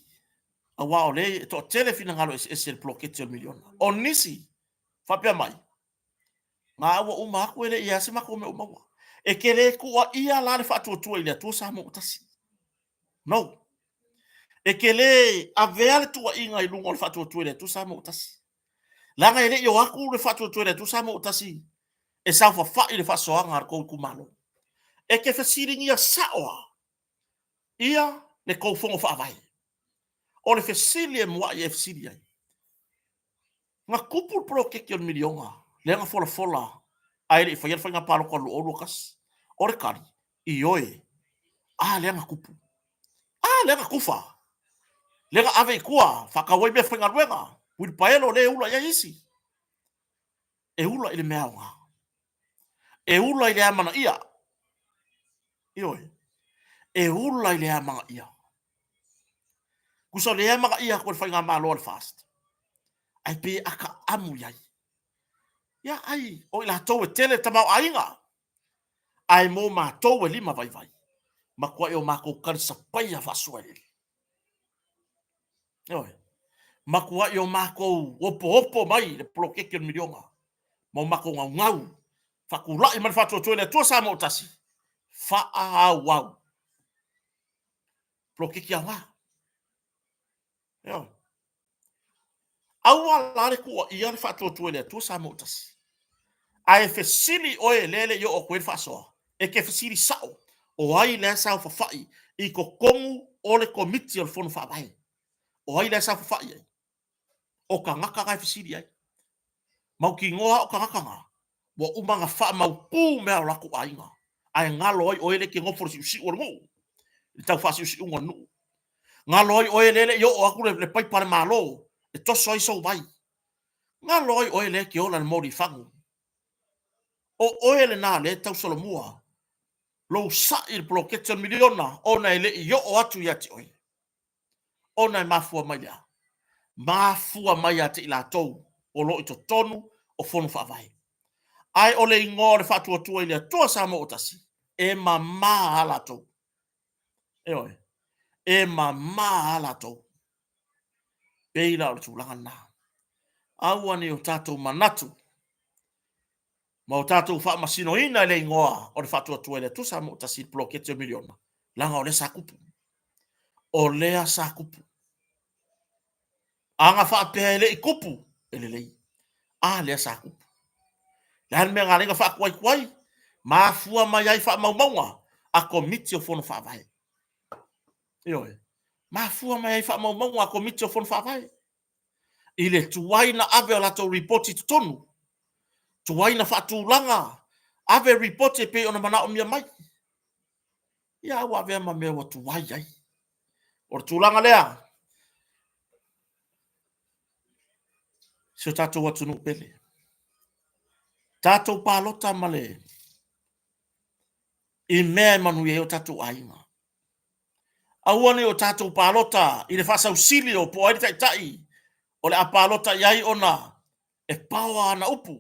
A: A wa o le to tele fina ngalo ese le polo keki o miliona. O nisi. Fapea mai. Ngā ua uma aku ele ia se mako me umawa. e ke le kua ia la le whātua i le atua sa mo utasi. No. E ke le a vea le tua inga i lungo le whātua i le atua sa mo utasi. Langa ele yo aku le whātua i le atua sa mo utasi. E sa whawhai le whasoanga ar kou kumalo. E ke whasiringi a saoa. Ia le kou fongo whaavai. O le whasili e mua i e whasili ai. Nga kupul pro ke kion milionga. Le nga fola fola. Ai le whaiar whainga palo kwa lu olukas. O le kari. I oe. Le nga kupu. Le nga kufa. Le nga ave kua. Whakawai me whainga ruenga. Wili paelo le ula ia isi. E ula i le mea nga. E ula i le amana ia. I oe. E ula i le amanga ia. Kusa le amanga ia kwa whainga malo le fast. Ai pe aka amu iai. Ia ai. O ila tau e tele tamau ainga. Ai mo ma tau e lima vai vai. Ma kua eo mako karisa paia vasua ele. Ioi. Ma kua eo mako opo mai le plokeke milionga. Mo mako ngau ngau. Fakulai man fatua tuele tua sa mo tasi. Faa wow. Plokeke awa. Ioi. Awa lare kua ia le fatua tuele tua sa mo tasi. Ai fesili oe lele yo o kwel fasoa. E ke fesili sao. O ai le sao fafai. I ko kongu o le komiti o le fono fabai. O ai le sao fafai ai. O ka ngaka ngai fesili ai. Mau ki ngoa o ka ngaka ngā. Wa umanga wha mau pū mea rako ainga. Ai ngalo ai oele ki ngoforo si usi ua ngu. I tau wha si usi unga nu. Ngalo ai oele le yo o aku le pai pare malo. E toso ai sau vai. Ngalo ai oele ki ola le mori fangu. O oele nā le tau solo mua. Lo sa il bloketion miliona. Ona ele i yo o atu yati oi. Ona i mafua mai lea. Mafua mai ate ila tou. O lo ito tonu o fonu whaavai. Ai ole i ngō le whatua tua i lea tua sa mo otasi. E ma maa ala tou. E oi. E ma maa ala tou. Peila o le tūlanga nā. Aua ni o tātou manatu. Ma o tātou wha masino ina le ingoa o le whatua tua i lea tua sa mo otasi bloketio miliona. Langa o le sa kupu. O lea sa kupu. Anga wha pēa ele i kupu. Ele lei. Lea sa kupu. Lehan mea ngā ringa wha kuai kuai. Ma fua mai ai wha maumaunga. A komiti o fono wha vai. Ioi. Ma fua mai ai wha maumaunga a komiti o fono wha vai. I le tuaina ave o lato reporti tutonu. Tuaina wha tūlanga. Ave reporti pe ona mana o mia mai. Ia ua ave ma mea wa tuai ai. O tūlanga lea. Sio tātou watu nuk pele. Tātou pālota male. I mea manu e o tātou ainga. Auane o tātou pālota. I le whasau sili o po airi tai. O le a pālota iai ona. E paua ana upu.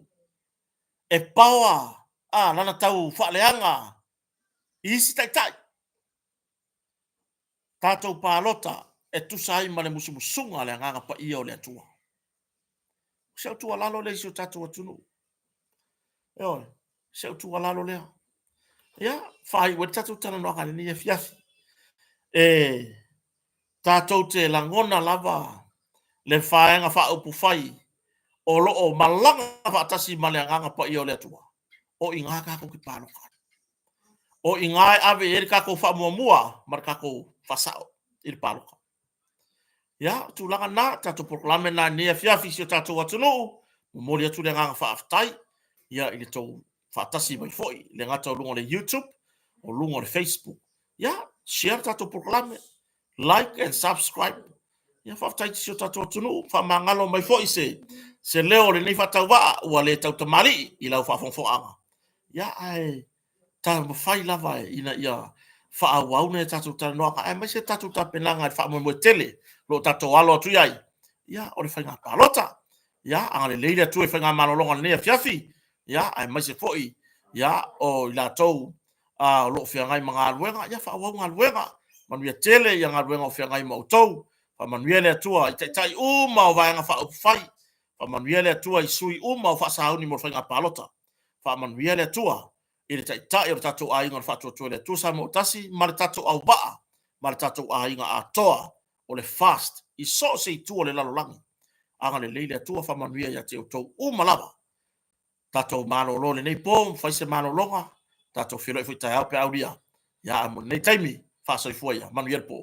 A: E paua. Lana tau whaaleanga. I isi tai. Tātou pālota. E tusai male musumusunga le anganga pa ia o le atua. Seu tua lalo le sio tātou atunu. Oi, seu tua lalo lea. Ia, whai, we tātou tana noa ni e fiafi. Tātou te langona lava le whaenga wha upu whai. O loo malanga wha atasi male anganga pa ia o le atua. O i ngā kako ki pāloka. O i ngā ave eri kako wha mua mua, mar kako whasao i pāloka. Ia, tūlanga nā, tātou proklame nā ni e fiafi sio tātou atunu. Mori atu le nganga wha aftai. Ia, i le tau whaatasi mai foi. Le ngata o lungo le YouTube, o lungo le Facebook. Ia, share tātou proklame. Like and subscribe. Ia, whaaftai sio tātou atunu. Wha mangalo mai foi se leo le nei whatau waa ua le tau tamari i lau whaafongfoanga. Ia, ai, tā mawhai lava ina ia whaawau tātou tāna noaka. Ai, mai se tātou tā penanga i whaamoi tele. Lo tātou alo atu iai. Ia, o le whainga pālota. Ia, anga le leile atu e whainga malolonga le nea fiafi. Ia, ai mai se foi. Ia, o i la tau lo whiangai mga aluenga. Ia, whaawau ngā aluenga. Manuia tele i ngā aluenga o whiangai mautau. Manuia le atua i tai uma o vaenga whaupwhai. Manuia le atua i sui uma o whaasahauni mo whainga pālota. Manuia le atua i le tai o le tatou ainga le whātua le tu sa mo tasi, ma le tatou au baa, ma le tatou ainga a toa o le fast, i so se i tua le lalolangi. Anga le leile atua whamanuia ia te o tau umalawa. Tatou malolo le nei pōm, whaise malolonga, tatou whiroi fui tai au pe auria. Ia amu nei taimi, whāsoi fuaia, manuia le pō.